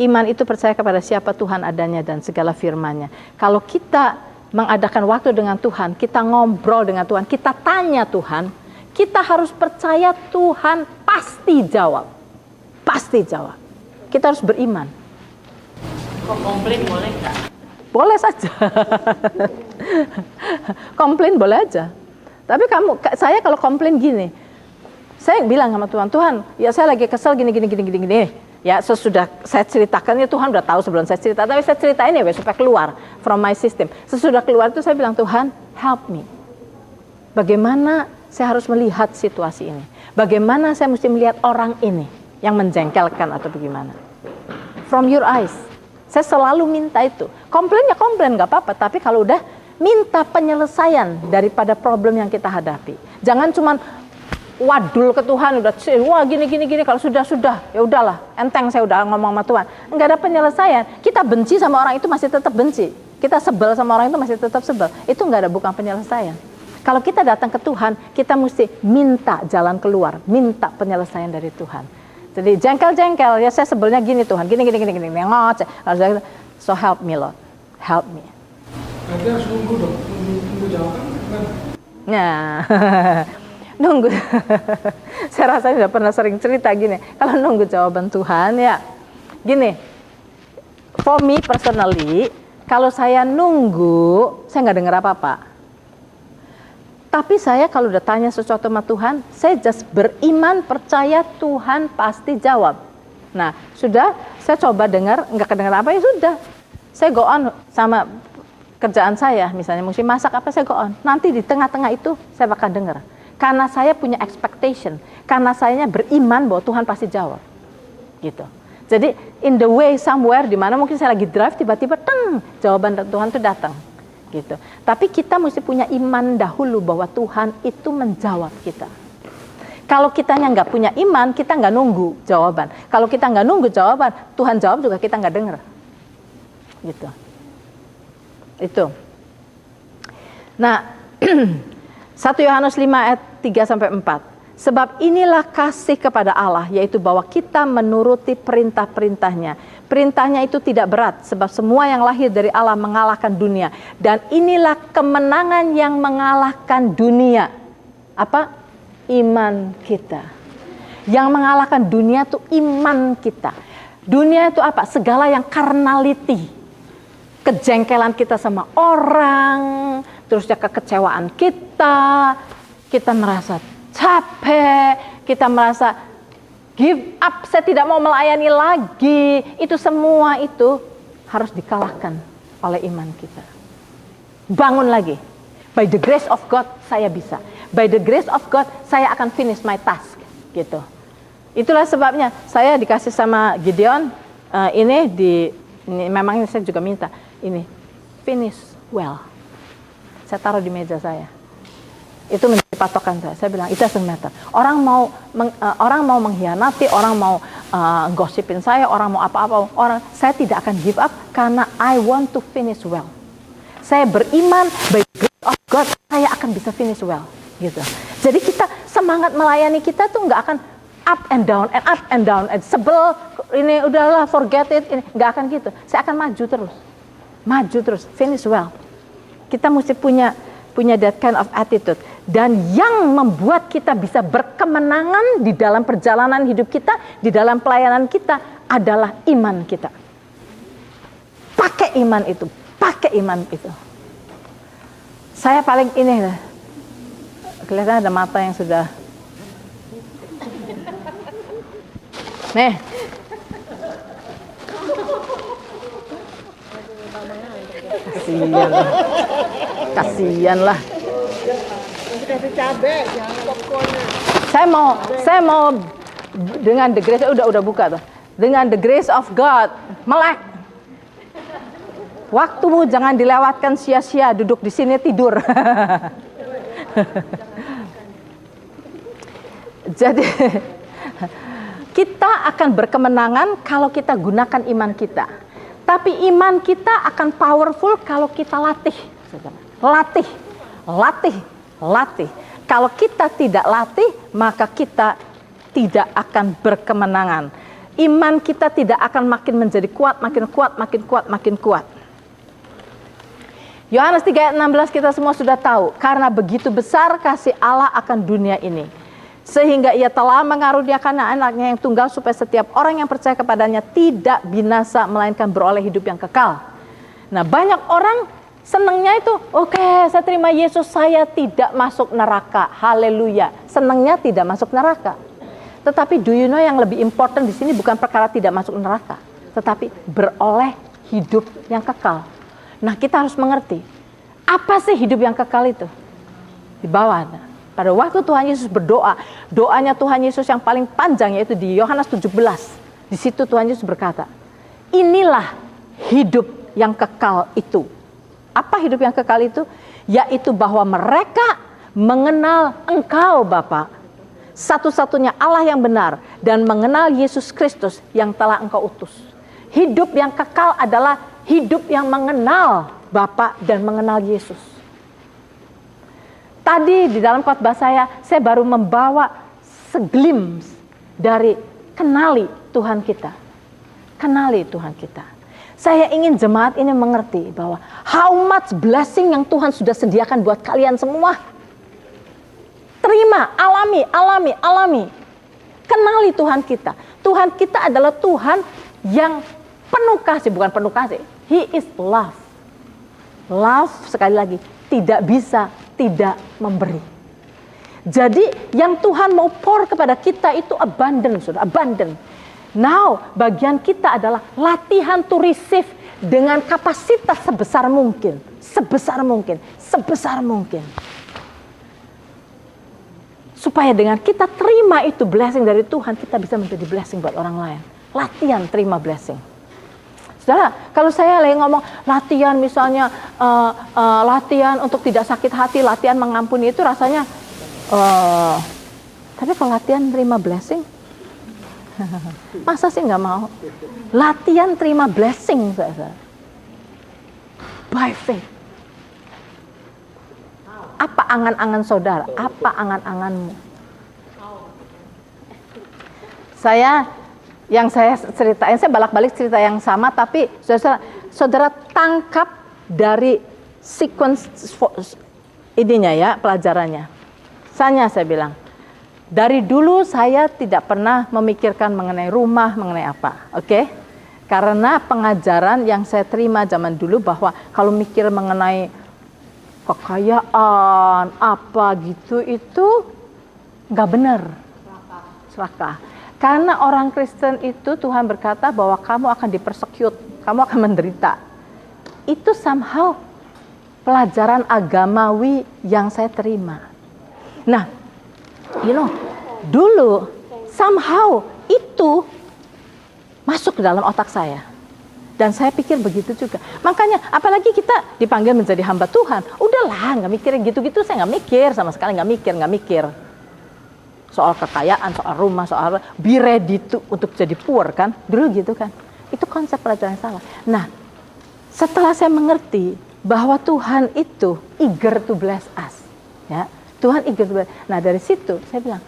iman itu percaya kepada siapa Tuhan adanya dan segala firman-Nya. Kalau kita mengadakan waktu dengan Tuhan, kita ngobrol dengan Tuhan, kita tanya Tuhan, kita harus percaya Tuhan pasti jawab. Pasti jawab. Kita harus beriman. Kok komplain boleh nggak? Boleh saja. Komplain boleh aja. Tapi saya kalau komplain gini, saya bilang sama Tuhan, Tuhan, ya saya lagi kesel gini. Ya sesudah saya ceritakan, ya Tuhan udah tahu sebelum saya cerita, tapi saya ceritain ya supaya keluar from my system. Sesudah keluar itu saya bilang, Tuhan, help me. Bagaimana saya harus melihat situasi ini? Bagaimana saya mesti melihat orang ini yang menjengkelkan atau bagaimana? From your eyes. Saya selalu minta itu. Komplain ya komplain, nggak apa-apa. Tapi kalau udah minta penyelesaian daripada problem yang kita hadapi. Jangan cuman wadul ke Tuhan, udah wah gini. Kalau sudah ya udahlah, enteng saya udah ngomong sama Tuhan. Nggak ada penyelesaian. Kita benci sama orang itu masih tetap benci. Kita sebel sama orang itu masih tetap sebel. Itu nggak ada, bukan penyelesaian. Kalau kita datang ke Tuhan, kita mesti minta jalan keluar, minta penyelesaian dari Tuhan. Jadi jengkel, ya saya sebelnya gini Tuhan, gini, ngoceh. So help me Lord, help me. Berarti harus nunggu dong, nunggu jawaban. Nah, nunggu. Saya rasanya sudah pernah sering cerita gini, kalau nunggu jawaban Tuhan ya, gini. For me personally, kalau saya nunggu, saya nggak dengar apa-apa. Tapi saya kalau udah tanya sesuatu sama Tuhan, saya just beriman, percaya Tuhan pasti jawab. Nah, sudah, saya coba dengar, nggak kedengar apa, ya sudah. Saya go on sama kerjaan saya, misalnya mesti masak apa, saya go on. Nanti di tengah-tengah itu, saya bakal dengar. Karena saya punya expectation, karena saya beriman bahwa Tuhan pasti jawab. Gitu. Jadi, in the way somewhere, di mana mungkin saya lagi drive, tiba-tiba, jawaban Tuhan itu datang. Gitu. Tapi kita mesti punya iman dahulu bahwa Tuhan itu menjawab kita. Kalau kitanya nggak punya iman, kita nggak nunggu jawaban. Kalau kita nggak nunggu jawaban, Tuhan jawab juga kita nggak dengar. Gitu. Itu. Nah, 1 Yohanes 5 ayat 3-4. Sebab inilah kasih kepada Allah, yaitu bahwa kita menuruti perintah-perintahnya. Perintahnya itu tidak berat, sebab semua yang lahir dari Allah mengalahkan dunia. Dan inilah kemenangan yang mengalahkan dunia. Apa? Iman kita. Yang mengalahkan dunia itu iman kita. Dunia itu apa? Segala yang carnality. Kejengkelan kita sama orang, terusnya kekecewaan kita merasa capek, kita merasa give up, saya tidak mau melayani lagi. Itu semua itu harus dikalahkan oleh iman kita. Bangun lagi. By the grace of God, saya bisa. By the grace of God, saya akan finish my task. Gitu. Itulah sebabnya saya dikasih sama Gideon, ini memang saya juga minta, ini finish well. Saya taruh di meja saya. Itu menjadi patokan saya. Saya bilang, it doesn't matter. Orang mau mengkhianati, orang mau gosipin saya, orang mau apa-apa, saya tidak akan give up karena I want to finish well. saya beriman by the grace of God, saya akan bisa finish well, gitu. Jadi kita semangat melayani kita tuh nggak akan up and down, sebel, ini udahlah forget it, ini nggak akan gitu. Saya akan maju terus, finish well. Kita mesti punya that kind of attitude. Dan yang membuat kita bisa berkemenangan di dalam perjalanan hidup kita, di dalam pelayanan kita adalah iman kita. Pakai iman itu. Saya paling ini, kelihatan ada mata yang sudah. Nih. Kasihan lah. Saya mau dengan the grace, udah buka tuh. Dengan the grace of God, melek. Waktumu jangan dilewatkan sia-sia, duduk di sini tidur. Jadi kita akan berkemenangan kalau kita gunakan iman kita. Tapi iman kita akan powerful kalau kita latih. Kalau kita tidak latih, maka kita tidak akan berkemenangan. Iman kita tidak akan makin menjadi kuat, makin kuat. Yohanes 3 ayat 16 kita semua sudah tahu. Karena begitu besar kasih Allah akan dunia ini, sehingga ia telah mengaruniakan anaknya yang tunggal supaya setiap orang yang percaya kepadanya tidak binasa melainkan beroleh hidup yang kekal. Nah, banyak orang senangnya itu, oke, saya terima Yesus, saya tidak masuk neraka. Haleluya. Senangnya tidak masuk neraka. Tetapi do you know yang lebih important di sini bukan perkara tidak masuk neraka, tetapi beroleh hidup yang kekal. Nah, kita harus mengerti apa sih hidup yang kekal itu? Di bawah. Pada waktu Tuhan Yesus berdoa, doanya Tuhan Yesus yang paling panjang yaitu di Yohanes 17. Di situ Tuhan Yesus berkata, inilah hidup yang kekal itu. Apa hidup yang kekal itu? Yaitu bahwa mereka mengenal Engkau Bapa, satu-satunya Allah yang benar, dan mengenal Yesus Kristus yang telah Engkau utus. Hidup yang kekal adalah hidup yang mengenal Bapa dan mengenal Yesus. Tadi di dalam khotbah saya baru membawa seglimpse dari kenali Tuhan kita. Kenali Tuhan kita. Saya ingin jemaat ini mengerti bahwa how much blessing yang Tuhan sudah sediakan buat kalian semua. Terima, alami. Kenali Tuhan kita. Tuhan kita adalah Tuhan yang penuh kasih, bukan penuh kasih. He is love. Love, sekali lagi, tidak bisa tidak memberi. Jadi yang Tuhan mau pour kepada kita itu abundant, sudah abundant. Now, bagian kita adalah latihan to receive dengan kapasitas sebesar mungkin. Supaya dengan kita terima itu blessing dari Tuhan, kita bisa menjadi blessing buat orang lain. Latihan terima blessing. Saudara, kalau saya lagi ngomong latihan misalnya, latihan untuk tidak sakit hati, latihan mengampuni itu rasanya, tapi kalau latihan terima blessing, masa sih nggak mau? Latihan terima blessing, saudara. By faith. Apa angan-angan saudara? Apa angan-anganmu? Yang saya ceritain, saya balak-balik cerita yang sama, tapi saudara tangkap dari sequence ininya ya, pelajarannya. Saya bilang, dari dulu saya tidak pernah memikirkan mengenai rumah, mengenai apa, oke? Karena pengajaran yang saya terima zaman dulu bahwa kalau mikir mengenai kekayaan, apa gitu, itu nggak benar. Serakah. Karena orang Kristen itu Tuhan berkata bahwa kamu akan dipersecute, kamu akan menderita. Itu somehow pelajaran agamawi yang saya terima. Nah, dulu somehow itu masuk ke dalam otak saya. Dan saya pikir begitu juga. Makanya apalagi kita dipanggil menjadi hamba Tuhan. Udahlah, nggak mikirin gitu-gitu, saya nggak mikir sama sekali, nggak mikir. Soal kekayaan, soal rumah, soal be ready untuk jadi poor kan. Dulu gitu kan. Itu konsep pelajaran yang salah. Nah, setelah saya mengerti bahwa Tuhan itu eager to bless us. Ya, Tuhan eager to bless. Nah dari situ saya bilang,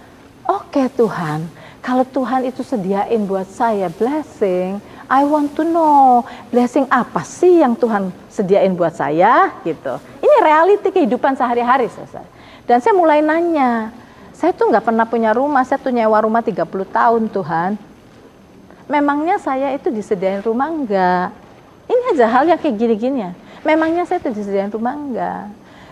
oke Tuhan, kalau Tuhan itu sediain buat saya blessing, I want to know blessing apa sih yang Tuhan sediain buat saya gitu. Ini reality kehidupan sehari-hari selesai. Dan saya mulai nanya, saya tuh nggak pernah punya rumah, saya tuh nyewa rumah 30 tahun Tuhan. Memangnya saya itu disediain rumah enggak? Ini aja hal yang kayak gini-gini ya. Memangnya saya itu disediain rumah enggak?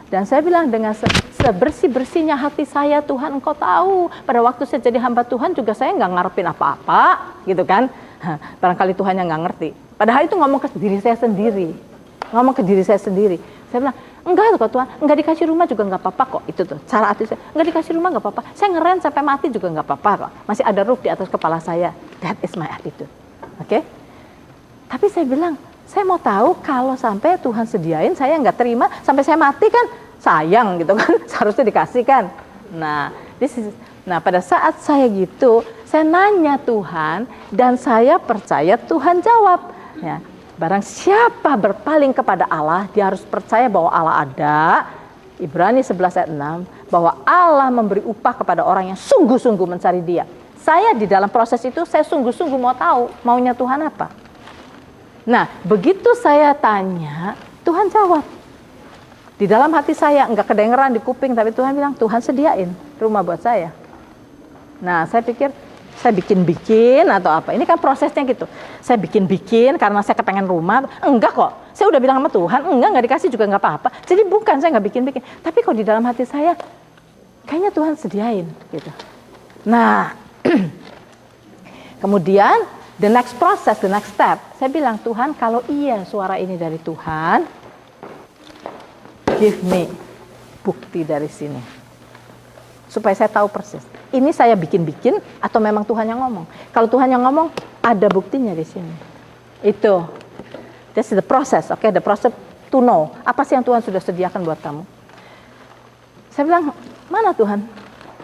Dan saya bilang dengan sebersih-bersihnya hati saya, Tuhan Engkau tahu. Pada waktu saya jadi hamba Tuhan juga saya nggak ngarepin apa-apa, gitu kan. Barangkali Tuhan yang nggak ngerti. Padahal itu ngomong ke diri saya sendiri. Ngomong ke diri saya sendiri. Saya bilang, enggak kok Tuhan, enggak dikasih rumah juga nggak apa-apa kok. Itu tuh, cara hati saya. Enggak dikasih rumah nggak apa-apa. Saya ngeren sampai mati juga nggak apa-apa kok. Masih ada roof di atas kepala saya. That is my attitude. Oke? Tapi saya bilang, saya mau tahu kalau sampai Tuhan sediain, saya nggak terima, sampai saya mati kan sayang gitu kan, seharusnya dikasih kan. Nah, pada saat saya gitu, saya nanya Tuhan dan saya percaya Tuhan jawab. Ya, barang siapa berpaling kepada Allah, dia harus percaya bahwa Allah ada. Ibrani 11 ayat 6, bahwa Allah memberi upah kepada orang yang sungguh-sungguh mencari Dia. Saya di dalam proses itu, saya sungguh-sungguh mau tahu maunya Tuhan apa. Nah, begitu saya tanya, Tuhan jawab. Di dalam hati saya, enggak kedengeran di kuping, tapi Tuhan bilang, Tuhan sediain rumah buat saya. Nah, saya pikir, saya bikin-bikin atau apa. Ini kan prosesnya gitu. Saya bikin-bikin karena saya kepengen rumah. Enggak kok, saya udah bilang sama Tuhan, enggak dikasih juga enggak apa-apa. Jadi bukan, saya enggak bikin-bikin. Tapi kok di dalam hati saya, kayaknya Tuhan sediain. Gitu. Nah, kemudian, the next process, the next step, saya bilang, Tuhan kalau iya suara ini dari Tuhan, give me bukti dari sini. Supaya saya tahu persis. Ini saya bikin-bikin atau memang Tuhan yang ngomong. Kalau Tuhan yang ngomong, ada buktinya di sini. Itu. This is the process, okay? The process to know. Apa sih yang Tuhan sudah sediakan buat kamu? Saya bilang, mana Tuhan?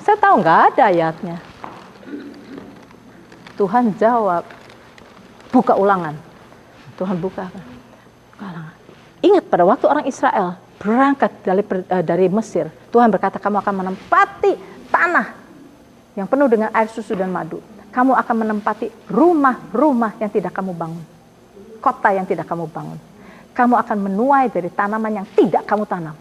Saya tahu nggak ada ayatnya. Tuhan jawab, buka ulangan. Tuhan buka ulangan. Ingat pada waktu orang Israel berangkat dari Mesir, Tuhan berkata, kamu akan menempati tanah yang penuh dengan air susu dan madu. Kamu akan menempati rumah-rumah yang tidak kamu bangun. Kota yang tidak kamu bangun. Kamu akan menuai dari tanaman yang tidak kamu tanam.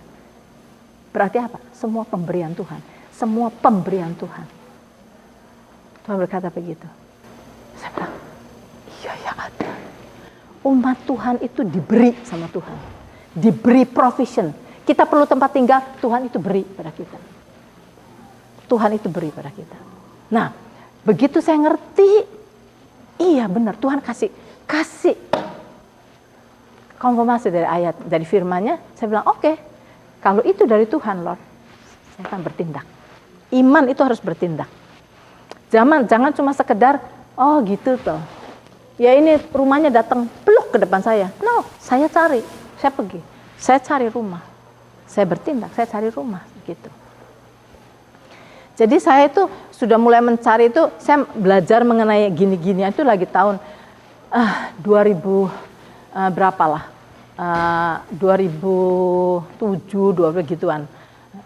Berarti apa? Semua pemberian Tuhan. Semua pemberian Tuhan. Tuhan berkata begitu. Saya bilang, iya ya ada. Umat Tuhan itu diberi sama Tuhan. Diberi provision. Kita perlu tempat tinggal, Tuhan itu beri pada kita. Tuhan itu beri pada kita. Nah, begitu saya ngerti, iya benar, Tuhan kasih konfirmasi dari ayat, dari firman-Nya, saya bilang, oke, kalau itu dari Tuhan, Lord, saya akan bertindak. Iman itu harus bertindak. Jangan cuma sekedar, oh gitu toh. Ya ini rumahnya datang peluk ke depan saya. No, saya cari, saya pergi. Saya cari rumah. Saya bertindak, saya cari rumah gitu. Jadi saya itu sudah mulai mencari itu, saya belajar mengenai gini-ginian itu lagi tahun 2000 berapalah. 2007, 2000 gituan.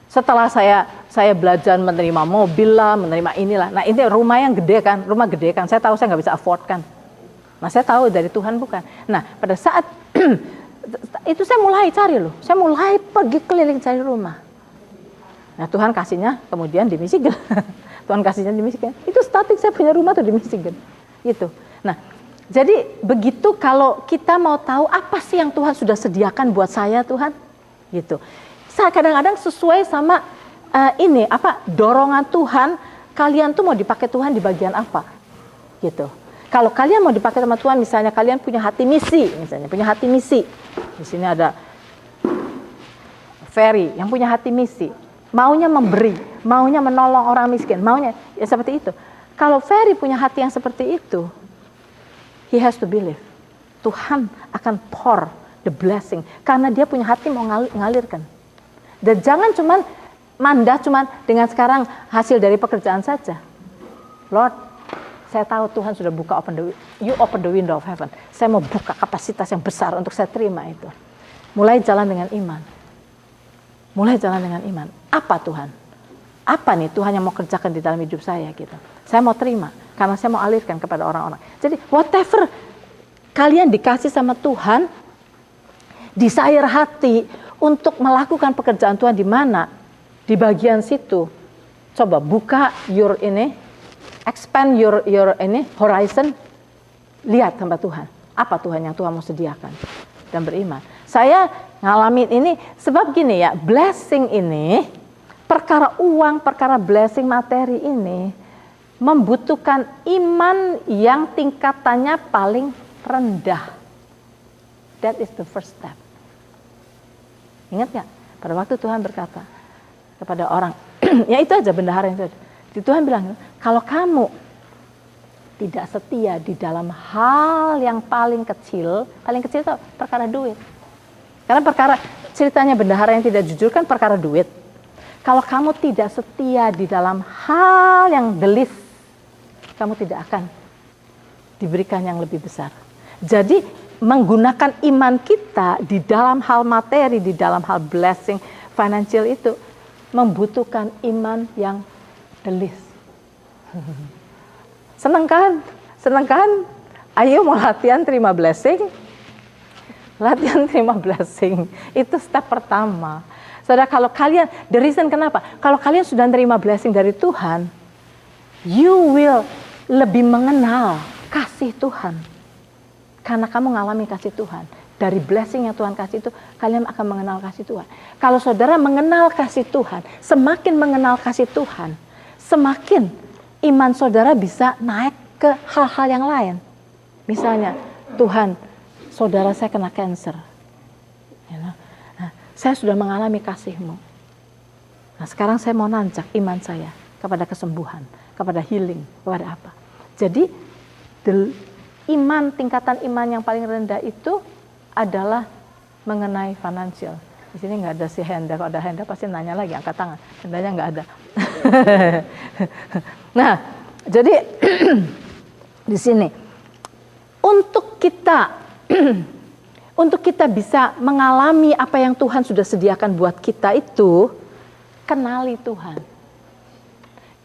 Setelah saya belajar menerima mobil lah, menerima inilah. Nah ini rumah yang gede kan, rumah gede kan. Saya tahu saya nggak bisa afford kan. Nah saya tahu dari Tuhan bukan. Nah pada saat itu saya mulai cari loh. Saya mulai pergi keliling cari rumah. Nah Tuhan kasihnya kemudian di Michigan. Tuhan kasihnya di Michigan. Itu starting saya punya rumah tuh di Michigan. Gitu. Nah jadi begitu kalau kita mau tahu apa sih yang Tuhan sudah sediakan buat saya Tuhan. Gitu. Saya kadang-kadang sesuai sama dorongan Tuhan. Kalian tuh mau dipakai Tuhan di bagian apa? Gitu. Kalau kalian mau dipakai sama Tuhan, misalnya kalian punya hati misi, punya hati misi. Di sini ada Ferry yang punya hati misi, maunya memberi, maunya menolong orang miskin, maunya ya seperti itu. Kalau Ferry punya hati yang seperti itu, he has to believe. Tuhan akan pour the blessing karena dia punya hati mau ngalirkan. Dan jangan cuman mandat cuman dengan sekarang hasil dari pekerjaan saja. Lord, saya tahu Tuhan sudah open the window of heaven. Saya mau buka kapasitas yang besar untuk saya terima itu. Mulai jalan dengan iman. Mulai jalan dengan iman. Apa Tuhan? Apa nih Tuhan yang mau kerjakan di dalam hidup saya gitu. Saya mau terima karena saya mau alirkan kepada orang-orang. Jadi whatever kalian dikasih sama Tuhan, desire hati untuk melakukan pekerjaan Tuhan di mana? Di bagian situ. Coba buka your ini, expand your ini horizon, lihat hamba Tuhan. Apa Tuhan yang Tuhan mau sediakan dan beriman. Saya ngalamin ini sebab gini ya, blessing ini, perkara uang, perkara blessing materi ini membutuhkan iman yang tingkatannya paling rendah. That is the first step. Ingat gak? Pada waktu Tuhan berkata kepada orang, ya itu aja bendahara yang itu. Tuhan bilang, kalau kamu tidak setia di dalam hal yang paling kecil itu perkara duit. Karena perkara ceritanya bendahara yang tidak jujur kan perkara duit. Kalau kamu tidak setia di dalam hal yang the least, kamu tidak akan diberikan yang lebih besar. Jadi menggunakan iman kita di dalam hal materi, di dalam hal blessing financial itu membutuhkan iman yang the least. Senang kan? Senang kan? Ayo mau latihan terima blessing. Latihan terima blessing. Itu step pertama. Saudara, kalau kalian, the reason kenapa? Kalau kalian sudah terima blessing dari Tuhan, you will lebih mengenal kasih Tuhan. Karena kamu ngalami kasih Tuhan. Dari blessing yang Tuhan kasih itu, kalian akan mengenal kasih Tuhan. Kalau saudara mengenal kasih Tuhan, semakin mengenal kasih Tuhan, semakin iman saudara bisa naik ke hal-hal yang lain. Misalnya, Tuhan, saudara saya kena cancer. Nah, saya sudah mengalami kasih-Mu. Nah, sekarang saya mau nanjak iman saya kepada kesembuhan, kepada healing, kepada apa. Jadi, tingkatan iman yang paling rendah itu adalah mengenai financial. Di sini nggak ada si Henda, kalau ada Henda pasti nanya lagi, angkat tangan. Hendanya nggak ada. Nah, jadi di sini untuk kita bisa mengalami apa yang Tuhan sudah sediakan buat kita itu, kenali Tuhan.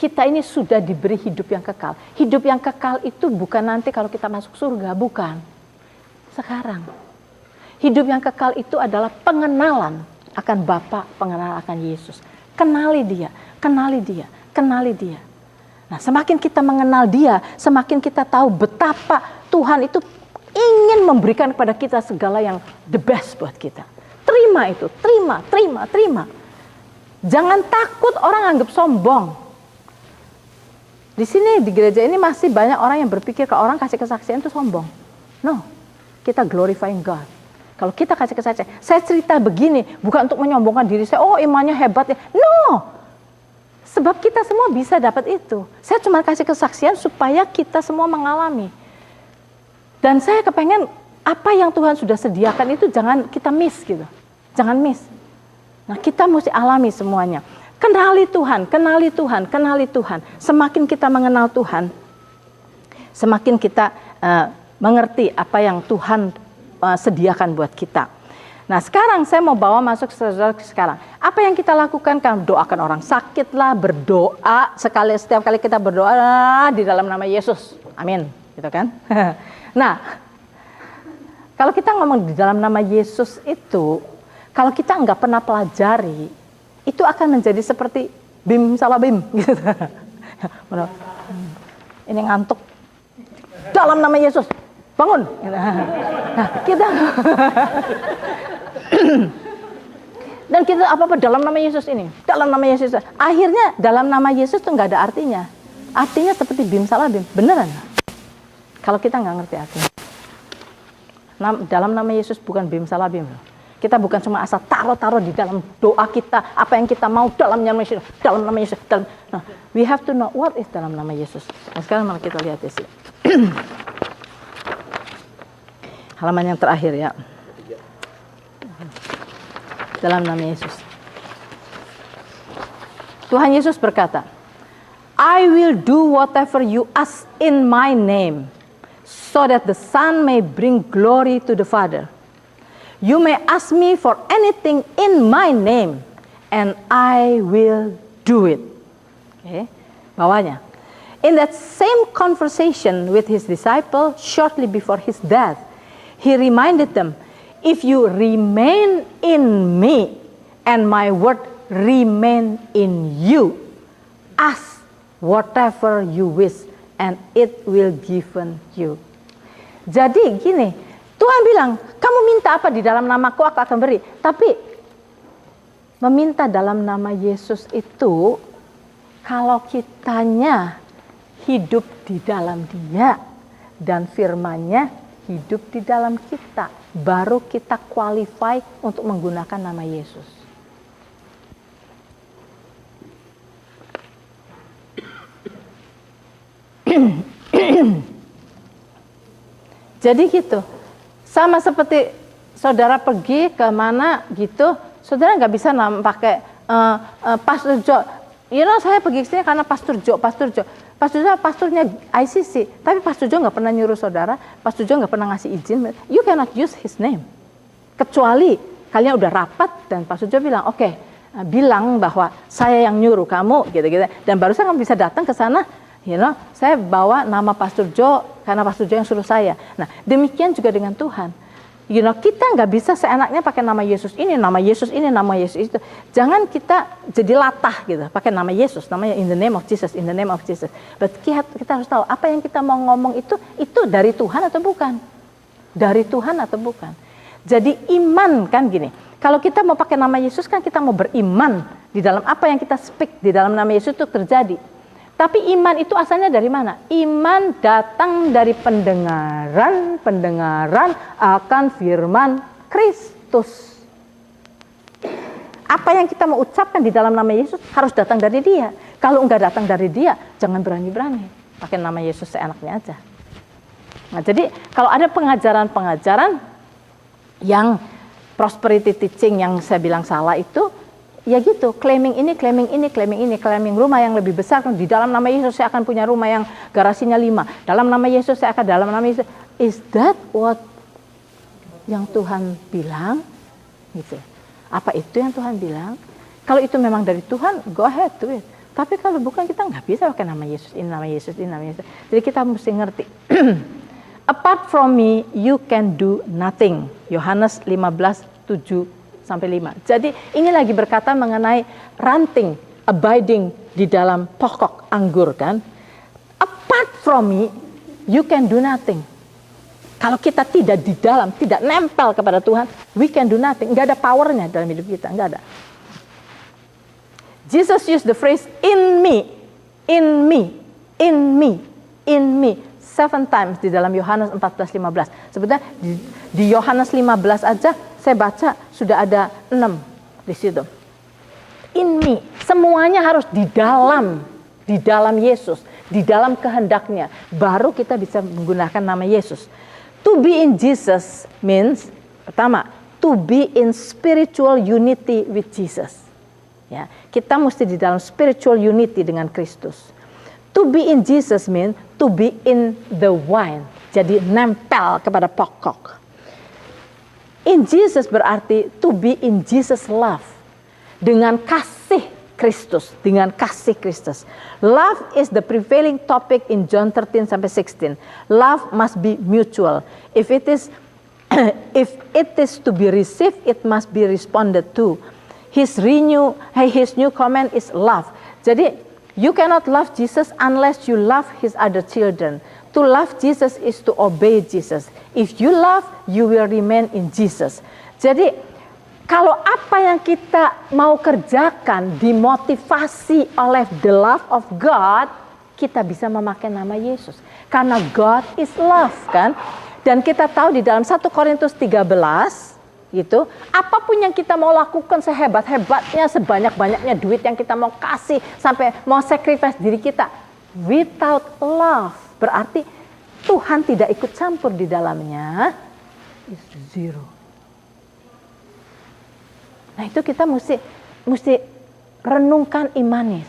Kita ini sudah diberi hidup yang kekal. Hidup yang kekal itu bukan nanti kalau kita masuk surga, bukan. Sekarang. Hidup yang kekal itu adalah pengenalan akan Bapa, pengenalan akan Yesus. Kenali Dia, kenali Dia, kenali Dia. Nah, semakin kita mengenal Dia, semakin kita tahu betapa Tuhan itu ingin memberikan kepada kita segala yang the best buat kita. Terima itu, terima. Jangan takut orang anggap sombong. Di sini di gereja ini masih banyak orang yang berpikir kalau orang kasih kesaksian itu sombong. No, kita glorifying God. Kalau kita kasih kesaksian, saya cerita begini bukan untuk menyombongkan diri saya. Oh imannya hebat ya. No, sebab kita semua bisa dapat itu. Saya cuma kasih kesaksian supaya kita semua mengalami. Dan saya kepengen apa yang Tuhan sudah sediakan itu jangan kita miss gitu. Jangan miss. Nah kita mesti alami semuanya. Kenali Tuhan, kenali Tuhan, kenali Tuhan. Semakin kita mengenal Tuhan, semakin kita mengerti apa yang Tuhan sediakan buat kita. Nah sekarang saya mau bawa masuk sekarang. Apa yang kita lakukan kan doakan orang sakit lah, berdoa setiap kali kita berdoa di dalam nama Yesus. Amin, gitu kan? Nah, kalau kita ngomong di dalam nama Yesus itu, kalau kita nggak pernah pelajari, itu akan menjadi seperti bim salah bim gitu. Ini ngantuk. Dalam nama Yesus, bangun. Nah, kita dan kita apa dalam nama Yesus ini, dalam nama Yesus. Akhirnya dalam nama Yesus itu nggak ada artinya. Artinya seperti bim salah bim, beneran? Kalau kita nggak ngerti artinya. Dalam nama Yesus bukan bim salah bim. Kita bukan cuma asal taruh di dalam doa kita apa yang kita mau dalam nama Yesus, dalam nama Yesus. Nah, we have to know what is dalam nama Yesus. Nah, sekarang mari kita lihat di sini. Halaman yang terakhir ya. Dalam nama Yesus. Tuhan Yesus berkata, I will do whatever you ask in my name, so that the Son may bring glory to the Father. You may ask me for anything in my name, and I will do it. Okay. Bawahnya. In that same conversation with his disciple shortly before his death, he reminded them, if you remain in me and my word remain in you, ask whatever you wish and it will given you. Jadi gini, Tuhan bilang, kamu minta apa di dalam namaku aku akan beri. Tapi meminta dalam nama Yesus itu, kalau kitanya hidup di dalam Dia dan firman-Nya hidup di dalam kita, baru kita qualify untuk menggunakan nama Yesus. Jadi gitu, sama seperti saudara pergi ke mana gitu, saudara nggak bisa pakai Pastor Jo. Saya pergi ke sini karena Pastor Jo. Pastor Jo pastornya ICC, tapi Pastor Jo nggak pernah nyuruh saudara, Pastor Jo nggak pernah ngasih izin. You cannot use his name, kecuali kalian udah rapat dan Pastor Jo bilang, oke, bilang bahwa saya yang nyuruh kamu, gitu-gitu. Dan barusan kamu bisa datang ke sana. Saya bawa nama Pastor Jo karena Pastor Jo yang suruh saya. Nah, demikian juga dengan Tuhan. Kita nggak bisa seenaknya pakai nama Yesus ini, nama Yesus ini, nama Yesus itu. Jangan kita jadi latah gitu, pakai nama Yesus, namanya in the name of Jesus, in the name of Jesus. But kita harus tahu apa yang kita mau ngomong itu dari Tuhan atau bukan? Dari Tuhan atau bukan? Jadi iman kan gini. Kalau kita mau pakai nama Yesus kan kita mau beriman di dalam apa yang kita speak di dalam nama Yesus itu terjadi. Tapi iman itu asalnya dari mana? Iman datang dari pendengaran akan firman Kristus. Apa yang kita mau ucapkan di dalam nama Yesus harus datang dari Dia. Kalau enggak datang dari Dia, jangan berani-berani pakai nama Yesus seenaknya aja. Nah, jadi kalau ada pengajaran-pengajaran yang prosperity teaching yang saya bilang salah itu, ya gitu, claiming rumah yang lebih besar. Di dalam nama Yesus saya akan punya rumah yang garasinya 5. Dalam nama Yesus saya akan, dalam nama Yesus. Is that what yang Tuhan bilang? Gitu. Apa itu yang Tuhan bilang? Kalau itu memang dari Tuhan, go ahead do it. Tapi kalau bukan, kita nggak bisa pakai nama Yesus, ini nama Yesus, ini nama Yesus. Jadi kita mesti ngerti. Apart from me, you can do nothing. Yohanes 15:7-5. Jadi ini lagi berkata mengenai ranting, abiding di dalam pokok anggur kan. Apart from me, you can do nothing. Kalau kita tidak di dalam, tidak nempel kepada Tuhan, we can do nothing. Nggak ada powernya dalam hidup kita, nggak ada. Jesus used the phrase in me, in me, in me, in me 7 times di dalam Yohanes 14:15. Sebenarnya di Yohanes 15 aja saya baca sudah ada 6 di situ. In me, semuanya harus di dalam Yesus, di dalam kehendaknya, baru kita bisa menggunakan nama Yesus. To be in Jesus means, pertama, to be in spiritual unity with Jesus. Ya, kita mesti di dalam spiritual unity dengan Kristus. To be in Jesus means to be in the vine, jadi nempel kepada pokok. In Jesus berarti to be in Jesus love, dengan kasih Kristus, dengan kasih Kristus. Love is the prevailing topic in John 13-16. Love must be mutual. If it is to be received, it must be responded to. His new command is love. Jadi you cannot love Jesus unless you love his other children. To love Jesus is to obey Jesus. If you love, you will remain in Jesus. Jadi kalau apa yang kita mau kerjakan dimotivasi oleh the love of God, kita bisa memakai nama Yesus. Karena God is love kan. Dan kita tahu di dalam 1 Korintus 13 gitu, apapun yang kita mau lakukan sehebat-hebatnya, sebanyak-banyaknya duit yang kita mau kasih, sampai mau sacrifice diri kita, without love, berarti Tuhan tidak ikut campur di dalamnya, is zero. Nah itu kita mesti renungkan imannya.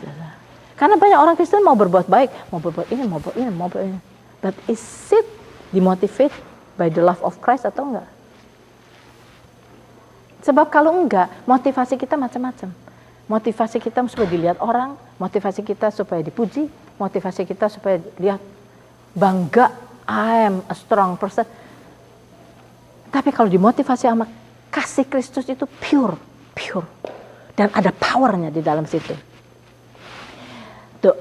Karena banyak orang Kristen mau berbuat baik, mau berbuat ini. But is it dimotivate by the love of Christ atau enggak? Sebab kalau enggak, motivasi kita macam-macam. Motivasi kita supaya dilihat orang, motivasi kita supaya dipuji, motivasi kita supaya lihat bangga, I am a strong person. Tapi kalau dimotivasi sama kasih Kristus itu pure. Dan ada powernya di dalam situ. Tuh.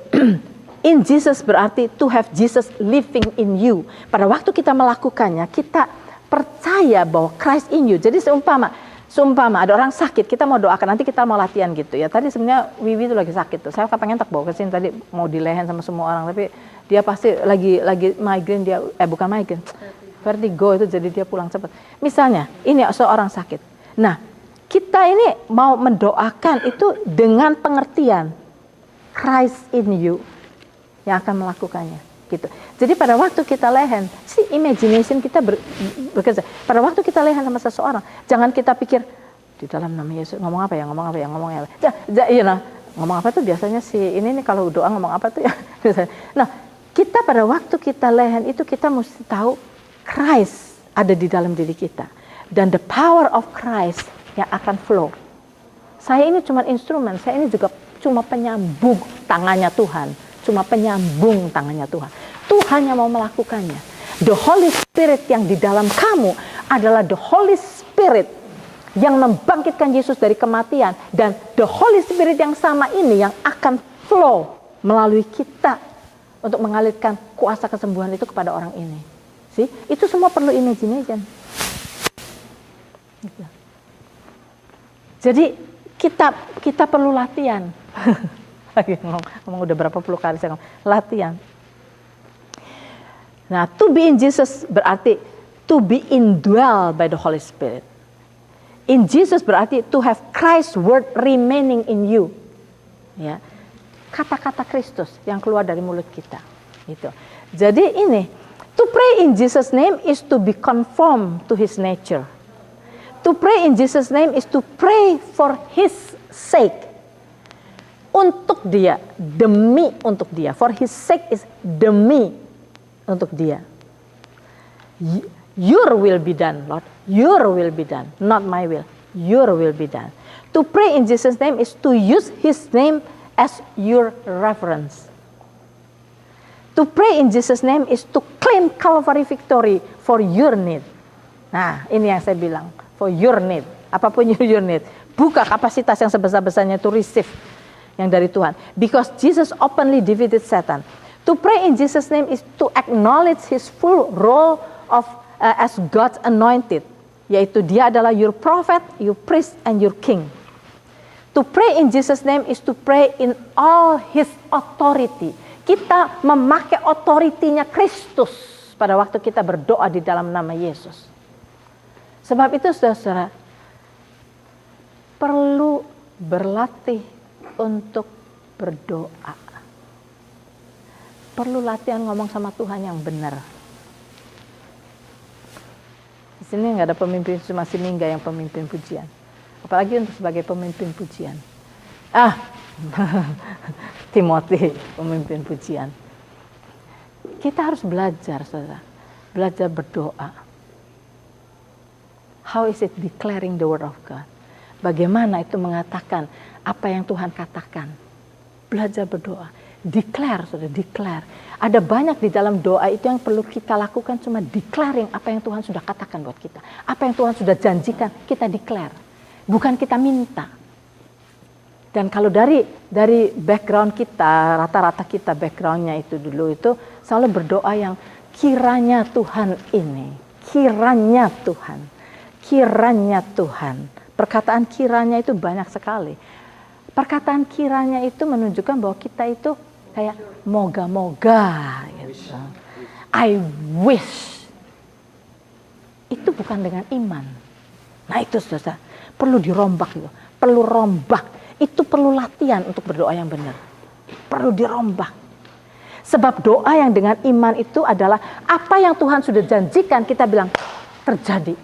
In Jesus berarti to have Jesus living in you. Pada waktu kita melakukannya, kita percaya bahwa Christ in you. Jadi seumpama ada orang sakit, kita mau doakan, nanti kita mau latihan gitu ya. Tadi sebenarnya Wiwi itu lagi sakit tuh. Saya pengen tak bawa ke sini tadi mau dilehen sama semua orang, tapi dia pasti lagi migrain, dia bukan migrain. Vertigo itu, jadi dia pulang cepat. Misalnya, ini seorang sakit. Nah, kita ini mau mendoakan itu dengan pengertian Christ in you yang akan melakukannya gitu. Jadi pada waktu kita lehen, si imagination kita bekerja. Pada waktu kita lehen sama seseorang, jangan kita pikir di dalam nama Yesus ngomong apa ya. Ngomong apa tuh biasanya si ini nih kalau doa ngomong apa tuh ya. Nah, kita pada waktu kita lehen itu kita mesti tahu Christ ada di dalam diri kita dan the power of Christ yang akan flow. Saya ini cuma instrumen, saya ini juga cuma penyambung tangannya Tuhan. Cuma penyambung tangannya Tuhan. Tuhan yang mau melakukannya. The Holy Spirit yang di dalam kamu adalah the Holy Spirit yang membangkitkan Yesus dari kematian. Dan the Holy Spirit yang sama ini yang akan flow melalui kita untuk mengalirkan kuasa kesembuhan itu kepada orang ini. See? Itu semua perlu imagination. Gitu. Jadi kita perlu latihan. Ngomong udah berapa puluh kali saya ngomong latihan. Nah, to be in Jesus berarti to be indwelled by the Holy Spirit. In Jesus berarti to have Christ's word remaining in you. Ya, kata-kata Kristus yang keluar dari mulut kita. Gitu. Jadi ini, to pray in Jesus' name is to be conformed to His nature. To pray in Jesus' name is to pray for His sake. Untuk dia, demi untuk dia. For His sake is demi untuk dia. Your will be done, Lord. Your will be done, not my will. Your will be done. To pray in Jesus' name is to use His name as your reference. To pray in Jesus' name is to claim Calvary victory for your need. Nah, ini yang saya bilang, for your need. Apapun your need. Buka kapasitas yang sebesar-besarnya to receive yang dari Tuhan. Because Jesus openly defeated Satan. To pray in Jesus' name is to acknowledge His full role of as God's anointed. Yaitu dia adalah your prophet, your priest, and your king. To pray in Jesus' name is to pray in all His authority. Kita memakai otoritinya Kristus pada waktu kita berdoa di dalam nama Yesus. Sebab itu saudara-saudara, perlu berlatih untuk berdoa. Perlu latihan ngomong sama Tuhan yang benar. Di sini nggak ada pemimpin, cuma si Mingga yang pemimpin pujian. Apalagi untuk sebagai pemimpin pujian. Timothy pemimpin pujian. Kita harus belajar, saudara. Belajar berdoa. How is it declaring the word of God? Bagaimana itu mengatakan apa yang Tuhan katakan. Belajar berdoa. Declare, saudara, declare. Ada banyak di dalam doa itu yang perlu kita lakukan, cuma declaring apa yang Tuhan sudah katakan buat kita. Apa yang Tuhan sudah janjikan, kita declare. Bukan kita minta. Dan kalau dari background kita, rata-rata kita backgroundnya itu dulu itu selalu berdoa yang kiranya Tuhan ini. Kiranya Tuhan. Kiranya Tuhan. Perkataan kiranya itu banyak sekali. Perkataan kiranya itu menunjukkan bahwa kita itu kayak moga-moga gitu. I wish. Itu bukan dengan iman. Nah itu saudara, perlu dirombak gitu. Perlu rombak. Itu perlu latihan untuk berdoa yang benar. Perlu dirombak. Sebab doa yang dengan iman itu adalah apa yang Tuhan sudah janjikan, kita bilang terjadi.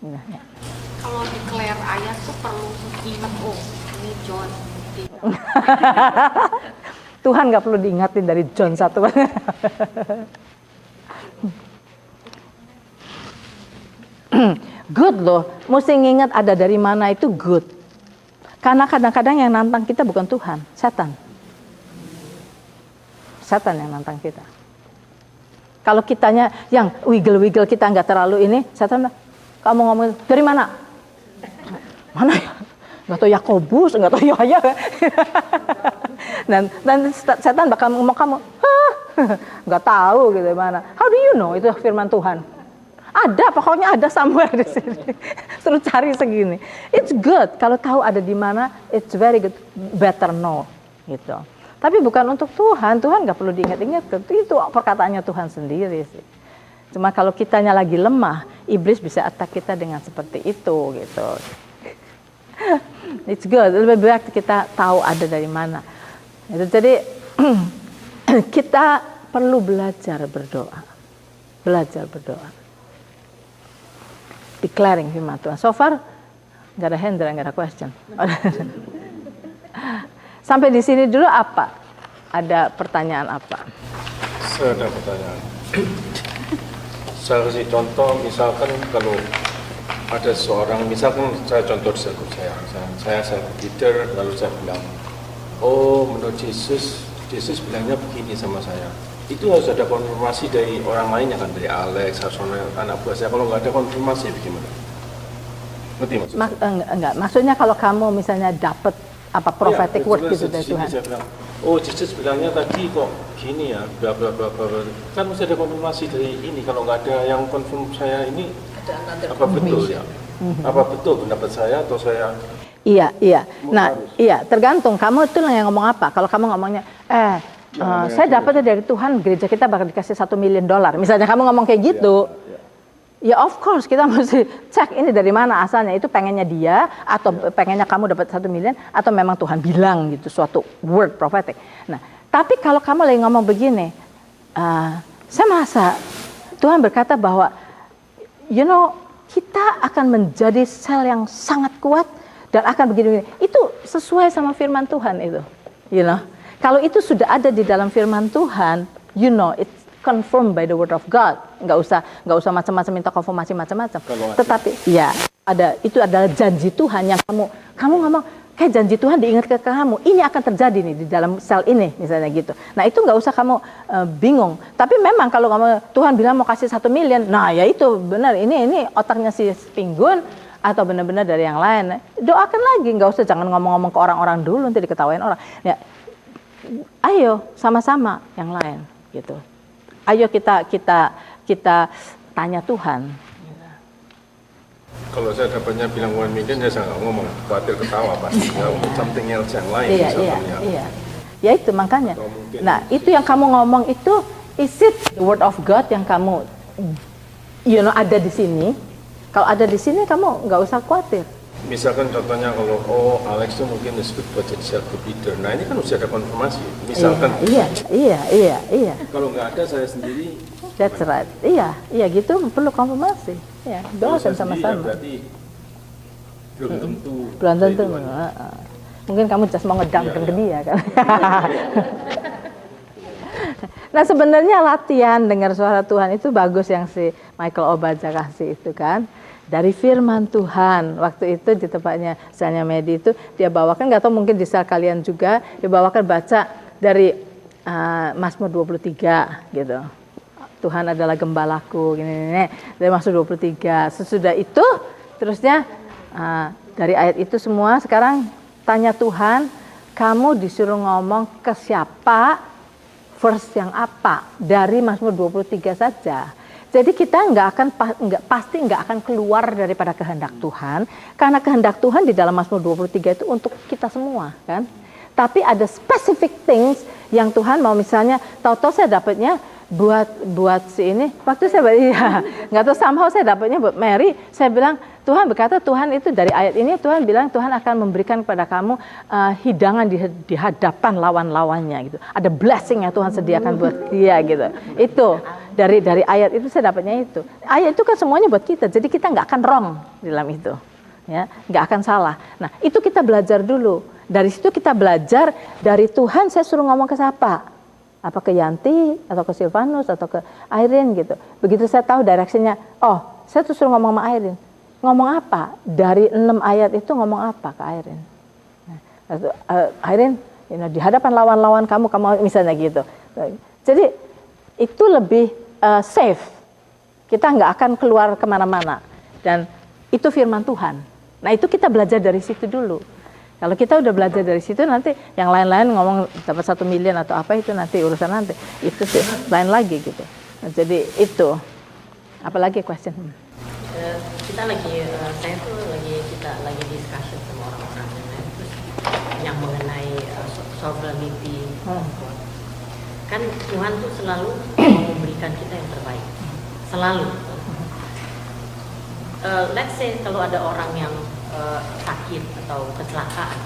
Nah, ya. Kalau declare ayat tuh perlu ingat, oh ini John. Tuhan gak perlu diingatin dari John 1. Good loh, mesti nginget ada dari mana itu good. Karena kadang-kadang yang nantang kita bukan Tuhan, setan. Setan yang nantang kita. Kalau kitanya yang wiggle-wiggle kita nggak terlalu ini, setan bilang, kamu ngomong dari mana? Mana ya? Nggak tahu Yakobus, nggak tahu Yahya. dan setan bakal ngomong kamu, nggak tahu gitu mana. How do you know itu firman Tuhan? Ada, pokoknya ada somewhere di sini. Suruh cari segini. It's good kalau tahu ada di mana. It's very good, better know gitu. Tapi bukan untuk Tuhan. Tuhan nggak perlu diingat-ingat. Itu perkataannya Tuhan sendiri sih. Cuma kalau kitanya lagi lemah, iblis bisa attack kita dengan seperti itu gitu. It's good. Lebih baik kita tahu ada dari mana. Jadi kita perlu belajar berdoa. Belajar berdoa. Declaring firman Tuhan. So far nggak ada hand, nggak ada question. Sampai di sini dulu apa? Ada pertanyaan apa? Saya ada pertanyaan. Saya kasih contoh, misalkan kalau ada seorang, misalkan saya contoh di circle saya leader, lalu saya bilang, oh menurut Yesus bilangnya begini sama saya. Itu harus ada konfirmasi dari orang lain, ya kan, dari Alex, Harsono, anak buah saya. Kalau nggak ada konfirmasi bagaimana? Ngerti maksudnya? Enggak, maksudnya kalau kamu misalnya dapat apa prophetic ya, word gitu dari Tuhan. Saya bilang, oh Yesus bilangnya tadi kok gini ya, bla bla bla bla. Kan mesti ada konfirmasi dari ini. Kalau nggak ada yang konfirm saya ini, apa betul ya? Apa betul pendapat saya atau saya? Iya. Nah, iya, tergantung kamu itu yang ngomong apa. Kalau kamu ngomongnya, saya dapatnya dari Tuhan, gereja kita bakal dikasih $1 million. Misalnya kamu ngomong kayak gitu. Ya of course kita mesti cek ini dari mana asalnya. Itu pengennya dia atau pengennya kamu dapat 1 million atau memang Tuhan bilang gitu suatu word prophetic. Nah, tapi kalau kamu lagi ngomong begini, saya merasa Tuhan berkata bahwa kita akan menjadi sel yang sangat kuat dan akan begini-begini. Itu sesuai sama firman Tuhan itu. Kalau itu sudah ada di dalam firman Tuhan, it's confirmed by the word of God. Nggak usah macam-macam minta konfirmasi macam-macam. Tetapi itu adalah janji Tuhan yang kamu ngomong kayak janji Tuhan diingat ke kamu. Ini akan terjadi nih di dalam sel ini misalnya gitu. Nah itu nggak usah kamu bingung. Tapi memang kalau Tuhan bilang mau kasih 1 million, nah ya itu benar. Ini otaknya si Pinggun atau benar-benar dari yang lain. Doakan lagi, nggak usah jangan ngomong-ngomong ke orang-orang dulu nanti diketawain orang. Ya, ayo sama-sama yang lain gitu. Ayo kita tanya Tuhan. Kalau saya dapatnya bilang 1 million, saya nggak ngomong, khawatir ketawa pasti. Something else yang lain. Iya. Ya itu makanya. Nah itu yang kamu ngomong itu, is it the word of God yang kamu, ada di sini? Kalau ada di sini kamu nggak usah khawatir. Misalkan contohnya kalau Alex itu mungkin disebut buat jadi self leader. Nah ini kan harus ada konfirmasi. Misalkan. Iya. Kalau nggak ada saya sendiri. That's right. Iya gitu perlu konfirmasi. Ya, doakan sama-sama. Berarti belum tentu. Belum tentu. Mungkin kamu just mau ngedangkan ke dia kan. Nah sebenarnya latihan dengar suara Tuhan itu bagus yang si Michael Obaja kasih itu kan. Dari firman Tuhan, waktu itu di tempatnya Sanya Medi itu dia bawakan, nggak tahu mungkin di sel kalian juga, dia bawakan baca dari Mazmur 23 gitu. Tuhan adalah gembalaku, gini. Dari Mazmur 23. Sesudah itu, terusnya dari ayat itu semua, sekarang tanya Tuhan, kamu disuruh ngomong ke siapa, verse yang apa, dari Mazmur 23 saja. Jadi kita pasti nggak akan keluar daripada kehendak Tuhan, karena kehendak Tuhan di dalam Mazmur 23 itu untuk kita semua kan. Tapi ada specific things yang Tuhan mau, misalnya tahu-tahu saya dapatnya buat si ini, waktu saya nggak tahu somehow saya dapatnya buat Mary, saya bilang Tuhan berkata, Tuhan itu dari ayat ini Tuhan bilang Tuhan akan memberikan kepada kamu hidangan di hadapan lawan-lawannya gitu. Ada blessing yang Tuhan sediakan buat dia gitu. Itu dari ayat itu saya dapatnya itu. Ayat itu kan semuanya buat kita, jadi kita nggak akan wrong di dalam itu, ya nggak akan salah. Nah itu kita belajar dulu. Dari situ kita belajar dari Tuhan. Saya suruh ngomong ke siapa? Apa ke Yanti atau ke Silvanus atau ke Irene gitu. Begitu saya tahu directionnya, saya tuh suruh ngomong sama Irene. ngomong apa? Dari 6 ayat itu ngomong apa ke Irene? Irene, di hadapan lawan-lawan kamu misalnya gitu. Jadi itu lebih safe. Kita nggak akan keluar kemana-mana. Dan itu firman Tuhan. Nah itu kita belajar dari situ dulu. Kalau kita udah belajar dari situ, nanti yang lain-lain ngomong dapat 1 miliar atau apa itu nanti urusan nanti. Itu sih lain lagi gitu. Nah, jadi itu. Apalagi question? Kita lagi, kita lagi discussion sama orang-orang yang mengenai sovereignty. Kan Tuhan tuh selalu memberikan kita yang terbaik, selalu. Let's say kalau ada orang yang sakit atau kecelakaan,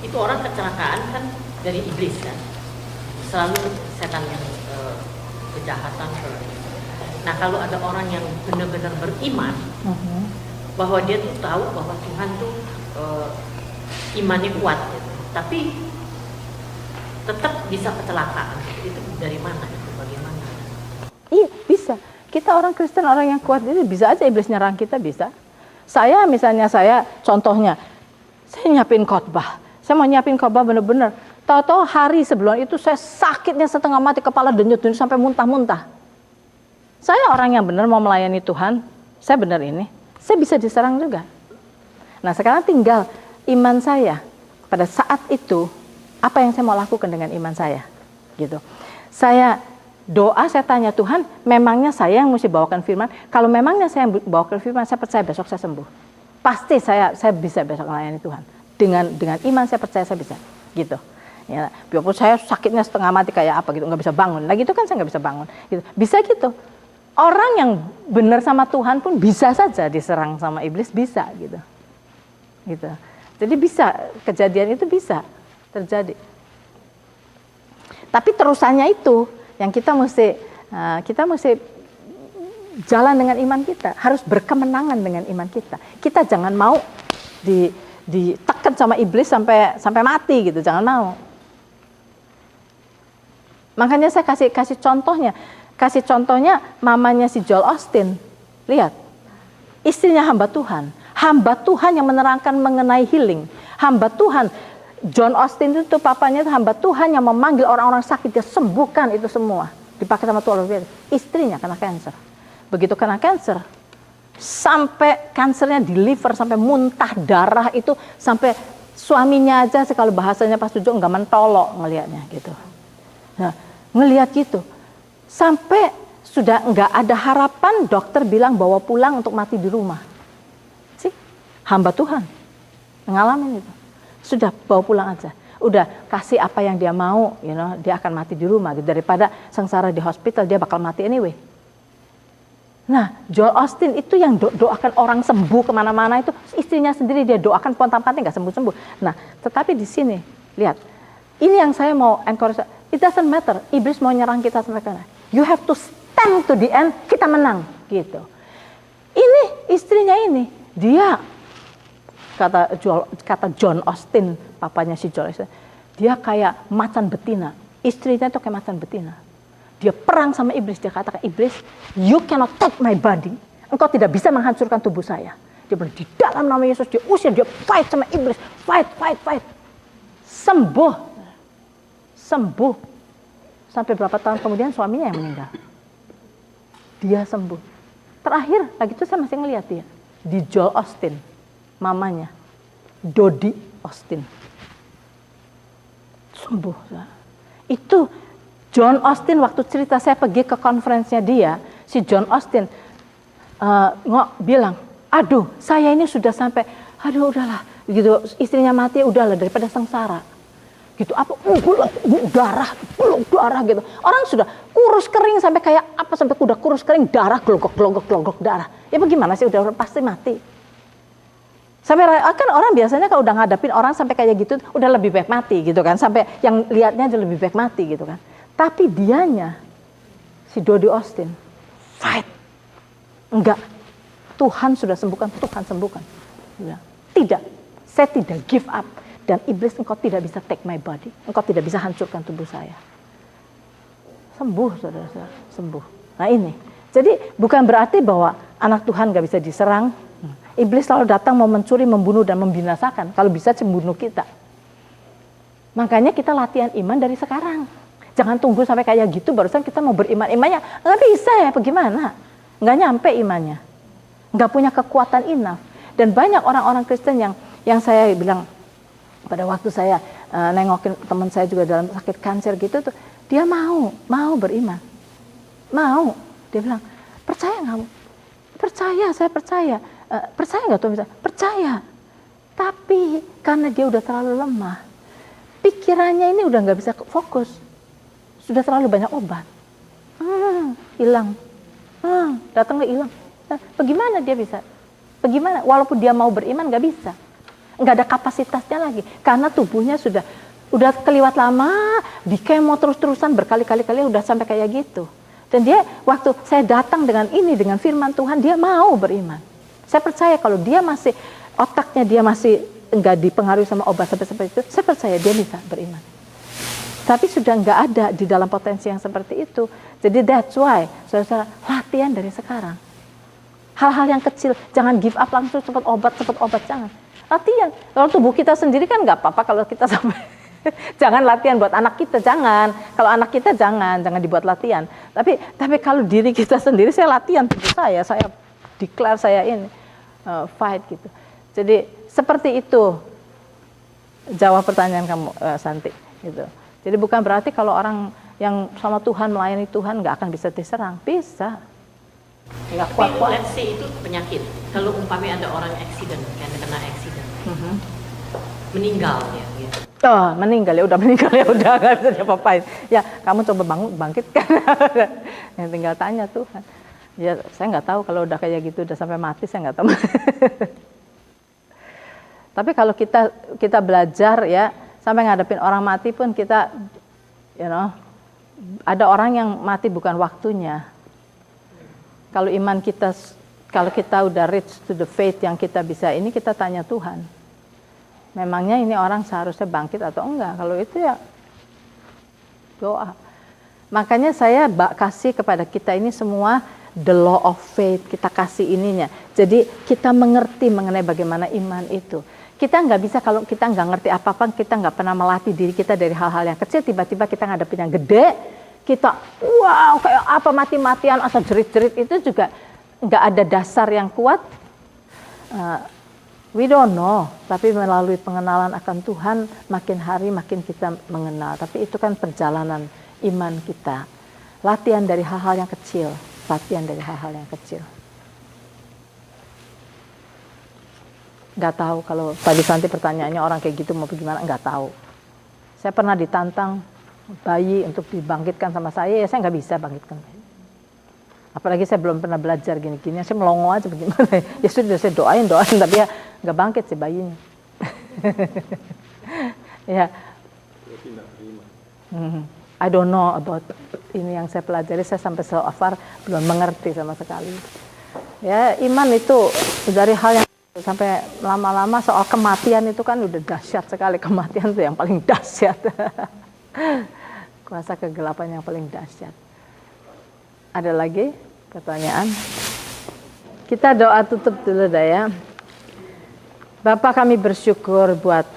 itu orang kecelakaan kan dari iblis kan, selalu setan yang kejahatan. Nah kalau ada orang yang benar-benar beriman, bahwa dia tuh tahu bahwa Tuhan tuh imannya kuat, gitu. Tapi tetap bisa kecelakaan, itu dari mana? Itu bagaimana? Iya bisa. Kita orang Kristen, orang yang kuat itu bisa aja iblis nyerang kita, bisa. Saya misalnya, contohnya, saya nyiapin khotbah. Saya mau nyiapin khotbah bener-bener. Tahu-tahu hari sebelum itu saya sakitnya setengah mati, kepala denyut-denyut sampai muntah-muntah. Saya orang yang benar mau melayani Tuhan, saya benar ini, saya bisa diserang juga. Nah sekarang tinggal iman saya pada saat itu, apa yang saya mau lakukan dengan iman saya, gitu. Saya doa, saya tanya Tuhan, memangnya saya yang mesti bawakan firman? Kalau memangnya saya yang bawakan firman, saya percaya besok saya sembuh. Pasti saya bisa besok melayani Tuhan. Dengan iman saya percaya saya bisa, gitu. Ya, biarpun saya sakitnya setengah mati kayak apa gitu, nggak bisa bangun. Nah gitu kan saya nggak bisa bangun. Gitu. Bisa gitu. Orang yang benar sama Tuhan pun bisa saja diserang sama iblis, bisa gitu. Gitu. Jadi bisa, kejadian itu bisa terjadi. Tapi terusannya itu yang kita mesti jalan dengan iman kita, harus berkemenangan dengan iman kita. Kita jangan mau ditekan sama iblis sampai mati gitu, jangan mau. Makanya saya kasih contohnya mamanya si Joel Osteen. Lihat, istrinya hamba Tuhan yang menerangkan mengenai healing. Hamba Tuhan, John Osteen itu papanya hamba Tuhan yang memanggil orang-orang sakit, dia sembuhkan itu semua. Dipakai sama Tuhan. Istrinya kena kanker. Begitu kena kanker, sampai kansernya deliver, sampai muntah darah itu, sampai suaminya aja kalau bahasanya Pak Sujo nggak mentolok ngelihatnya gitu. Nah, ngelihat gitu. Sampai sudah nggak ada harapan, dokter bilang bawa pulang untuk mati di rumah. Sih, hamba Tuhan ngalamin itu. Sudah bawa pulang aja. Udah kasih apa yang dia mau, dia akan mati di rumah gitu. Daripada sengsara di hospital, dia bakal mati anyway. Nah, Joel Osteen itu yang doakan orang sembuh kemana-mana itu, istrinya sendiri dia doakan pontan-panting nggak sembuh-sembuh. Nah, tetapi di sini lihat, ini yang saya mau encourage. It doesn't matter, iblis mau nyerang kita sampai mana. You have to stand to the end, kita menang gitu. Ini istrinya ini, dia kata John Osteen, papanya si Joel Osteen, dia kayak macan betina. Istrinya itu kayak macan betina. Dia perang sama iblis, dia katakan, iblis, you cannot take my body. Engkau tidak bisa menghancurkan tubuh saya. Dia bilang, di dalam nama Yesus, dia usir, dia fight sama iblis. Fight. Sembuh. Sampai berapa tahun kemudian suaminya yang meninggal. Dia sembuh. Terakhir, lagi itu saya masih ngeliat dia. Di Joel Osteen, mamanya, Dodie Osteen. Sembuh. Itu John Osteen waktu cerita, saya pergi ke konferensinya dia, si John Osteen bilang, aduh saya ini sudah sampai, aduh udahlah, gitu, istrinya mati udahlah daripada sengsara. Gitu, apa, peluk darah gitu. Orang sudah kurus kering sampai kayak apa, sampai kuda kurus kering, darah glogok darah. Ya bagaimana sih, udah pasti mati. Sampai kan orang biasanya kalau udah ngadapin orang sampai kayak gitu, udah lebih baik mati gitu kan. Sampai yang lihatnya aja lebih baik mati gitu kan. Tapi dianya, si Dodie Osteen, fight. Enggak, Tuhan sudah sembuhkan, Tuhan sembuhkan. Tidak, saya tidak give up. Dan iblis, engkau tidak bisa take my body. Engkau tidak bisa hancurkan tubuh saya. Sembuh, saudara-saudara, sembuh. Nah ini, jadi bukan berarti bahwa anak Tuhan gak bisa diserang. Iblis selalu datang mau mencuri, membunuh, dan membinasakan. Kalau bisa membunuh kita. Makanya kita latihan iman dari sekarang. Jangan tunggu sampai kayak gitu barusan kita mau beriman. Imannya nggak bisa ya, bagaimana? Nggak nyampe imannya. Nggak punya kekuatan enough. Dan banyak orang-orang Kristen yang saya bilang, pada waktu saya nengokin teman saya juga dalam sakit kanker gitu tuh, dia mau beriman. Mau. Dia bilang, percaya nggak? Percaya, saya percaya. Percaya nggak Tuhan? Percaya. Tapi karena dia udah terlalu lemah, pikirannya ini udah nggak bisa fokus. Sudah terlalu banyak obat. Hilang. Datang hilang. Bagaimana dia bisa? Bagaimana? Walaupun dia mau beriman nggak bisa. Nggak ada kapasitasnya lagi. Karena tubuhnya udah keliwat lama, di kemo terus-terusan berkali-kali udah sampai kayak gitu. Dan dia waktu saya datang dengan firman Tuhan, dia mau beriman. Saya percaya kalau dia masih, otaknya dia masih enggak dipengaruhi sama obat seperti itu, saya percaya dia bisa beriman. Tapi sudah enggak ada di dalam potensi yang seperti itu. Jadi that's why, saudara, latihan dari sekarang. Hal-hal yang kecil, jangan give up langsung cepat obat, jangan. Latihan. Kalau tubuh kita sendiri kan enggak apa-apa kalau kita sampai jangan latihan buat anak kita, jangan. Kalau anak kita jangan dibuat latihan. Tapi kalau diri kita sendiri, saya latihan tubuh saya declare saya ini fight gitu. Jadi seperti itu jawab pertanyaan kamu, Santi. Gitu. Jadi bukan berarti kalau orang yang sama Tuhan, melayani Tuhan nggak akan bisa diserang, bisa. Nggak kuat-kuat. Let's say itu penyakit. Kalau umpamanya ada orang accident, kena accident, meninggal ya. Gitu. Oh, meninggal ya udah nggak bisa diapa-apain. Ya kamu coba bangkitkan. Yang tinggal tanya Tuhan. Ya saya nggak tahu kalau udah kayak gitu udah sampai mati, saya nggak tahu. Tapi kalau kita belajar ya sampai ngadepin orang mati pun kita, ada orang yang mati bukan waktunya. Kalau iman kita, kalau kita udah reach to the faith yang kita bisa ini, kita tanya Tuhan. Memangnya ini orang seharusnya bangkit atau enggak? Kalau itu ya doa. Makanya saya kasih kepada kita ini semua the law of faith, kita kasih ininya. Jadi kita mengerti mengenai bagaimana iman itu. Kita nggak bisa kalau kita nggak ngerti apa-apa, kita nggak pernah melatih diri kita dari hal-hal yang kecil, tiba-tiba kita ngadepin yang gede, kita wow kayak apa mati-matian atau jerit-jerit, itu juga nggak ada dasar yang kuat. We don't know, tapi melalui pengenalan akan Tuhan, makin hari makin kita mengenal. Tapi itu kan perjalanan iman kita. Latihan dari hal-hal yang kecil. Latihan dari hal-hal yang kecil. Nggak tahu kalau tadi Santi pertanyaannya orang kayak gitu mau bagaimana, nggak tahu. Saya pernah ditantang bayi untuk dibangkitkan sama saya, ya saya nggak bisa bangkitkan. Apalagi saya belum pernah belajar gini-gini, saya melongo aja bagaimana. Ya sudah saya doain, tapi ya nggak bangkit sih bayinya. Ya. I don't know about ini yang saya pelajari, saya sampai so far belum mengerti sama sekali. Ya iman itu dari hal yang sampai lama-lama soal kematian itu kan udah dahsyat sekali, kematian itu yang paling dahsyat. Kuasa kegelapan yang paling dahsyat. Ada lagi pertanyaan? Kita doa tutup dulu dah ya. Bapak, kami bersyukur buat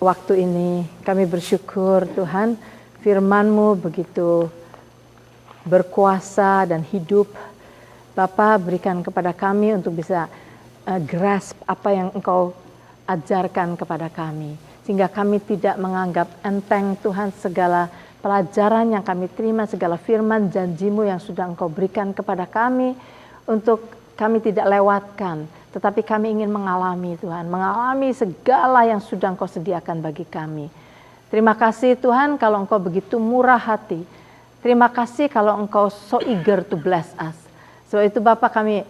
waktu ini. Kami bersyukur Tuhan, firman-Mu begitu berkuasa dan hidup. Bapak berikan kepada kami untuk bisa grasp apa yang Engkau ajarkan kepada kami. Sehingga kami tidak menganggap enteng Tuhan segala pelajaran yang kami terima, segala firman janji-Mu yang sudah Engkau berikan kepada kami, untuk kami tidak lewatkan, tetapi kami ingin mengalami Tuhan, mengalami segala yang sudah Engkau sediakan bagi kami. Terima kasih Tuhan kalau Engkau begitu murah hati. Terima kasih kalau Engkau so eager to bless us. Sebab itu Bapak, kami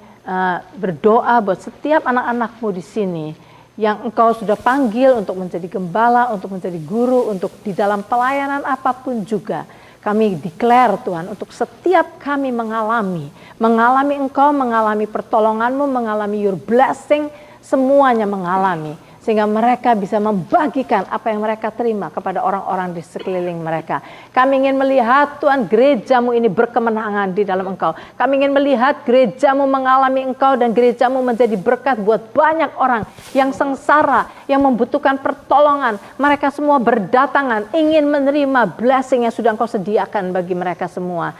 berdoa buat setiap anak-anak-Mu di sini yang Engkau sudah panggil untuk menjadi gembala, untuk menjadi guru, untuk di dalam pelayanan apapun juga. Kami declare Tuhan, untuk setiap kami mengalami Engkau, mengalami pertolongan-Mu, mengalami your blessing, semuanya mengalami. sehingga mereka bisa membagikan apa yang mereka terima kepada orang-orang di sekeliling mereka. Kami ingin melihat Tuhan gerejamu ini berkemenangan di dalam Engkau. Kami ingin melihat gerejamu mengalami Engkau dan gerejamu menjadi berkat buat banyak orang yang sengsara, yang membutuhkan pertolongan. Mereka semua berdatangan ingin menerima blessing yang sudah Engkau sediakan bagi mereka semua.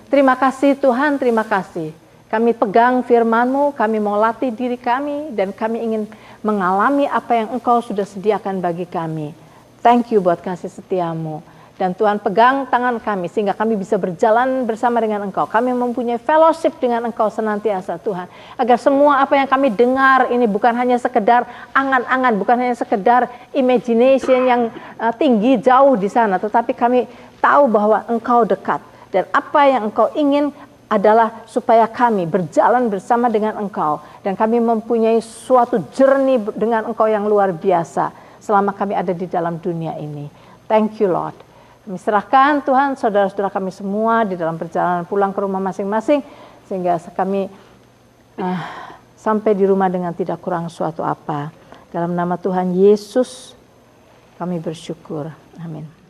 Terima kasih Tuhan, terima kasih. Kami pegang firman-Mu, kami mau latih diri kami, dan kami ingin mengalami apa yang Engkau sudah sediakan bagi kami. Thank you buat kasih setia-Mu. Dan Tuhan pegang tangan kami, sehingga kami bisa berjalan bersama dengan Engkau. Kami mempunyai fellowship dengan Engkau senantiasa Tuhan. Agar semua apa yang kami dengar ini bukan hanya sekedar angan-angan, bukan hanya sekedar imagination yang tinggi jauh di sana. Tetapi kami tahu bahwa Engkau dekat. Dan apa yang Engkau ingin adalah supaya kami berjalan bersama dengan Engkau. Dan kami mempunyai suatu journey dengan Engkau yang luar biasa selama kami ada di dalam dunia ini. Thank you Lord. Kami serahkan Tuhan saudara-saudara kami semua di dalam perjalanan pulang ke rumah masing-masing. Sehingga kami sampai di rumah dengan tidak kurang suatu apa. Dalam nama Tuhan Yesus kami bersyukur. Amin.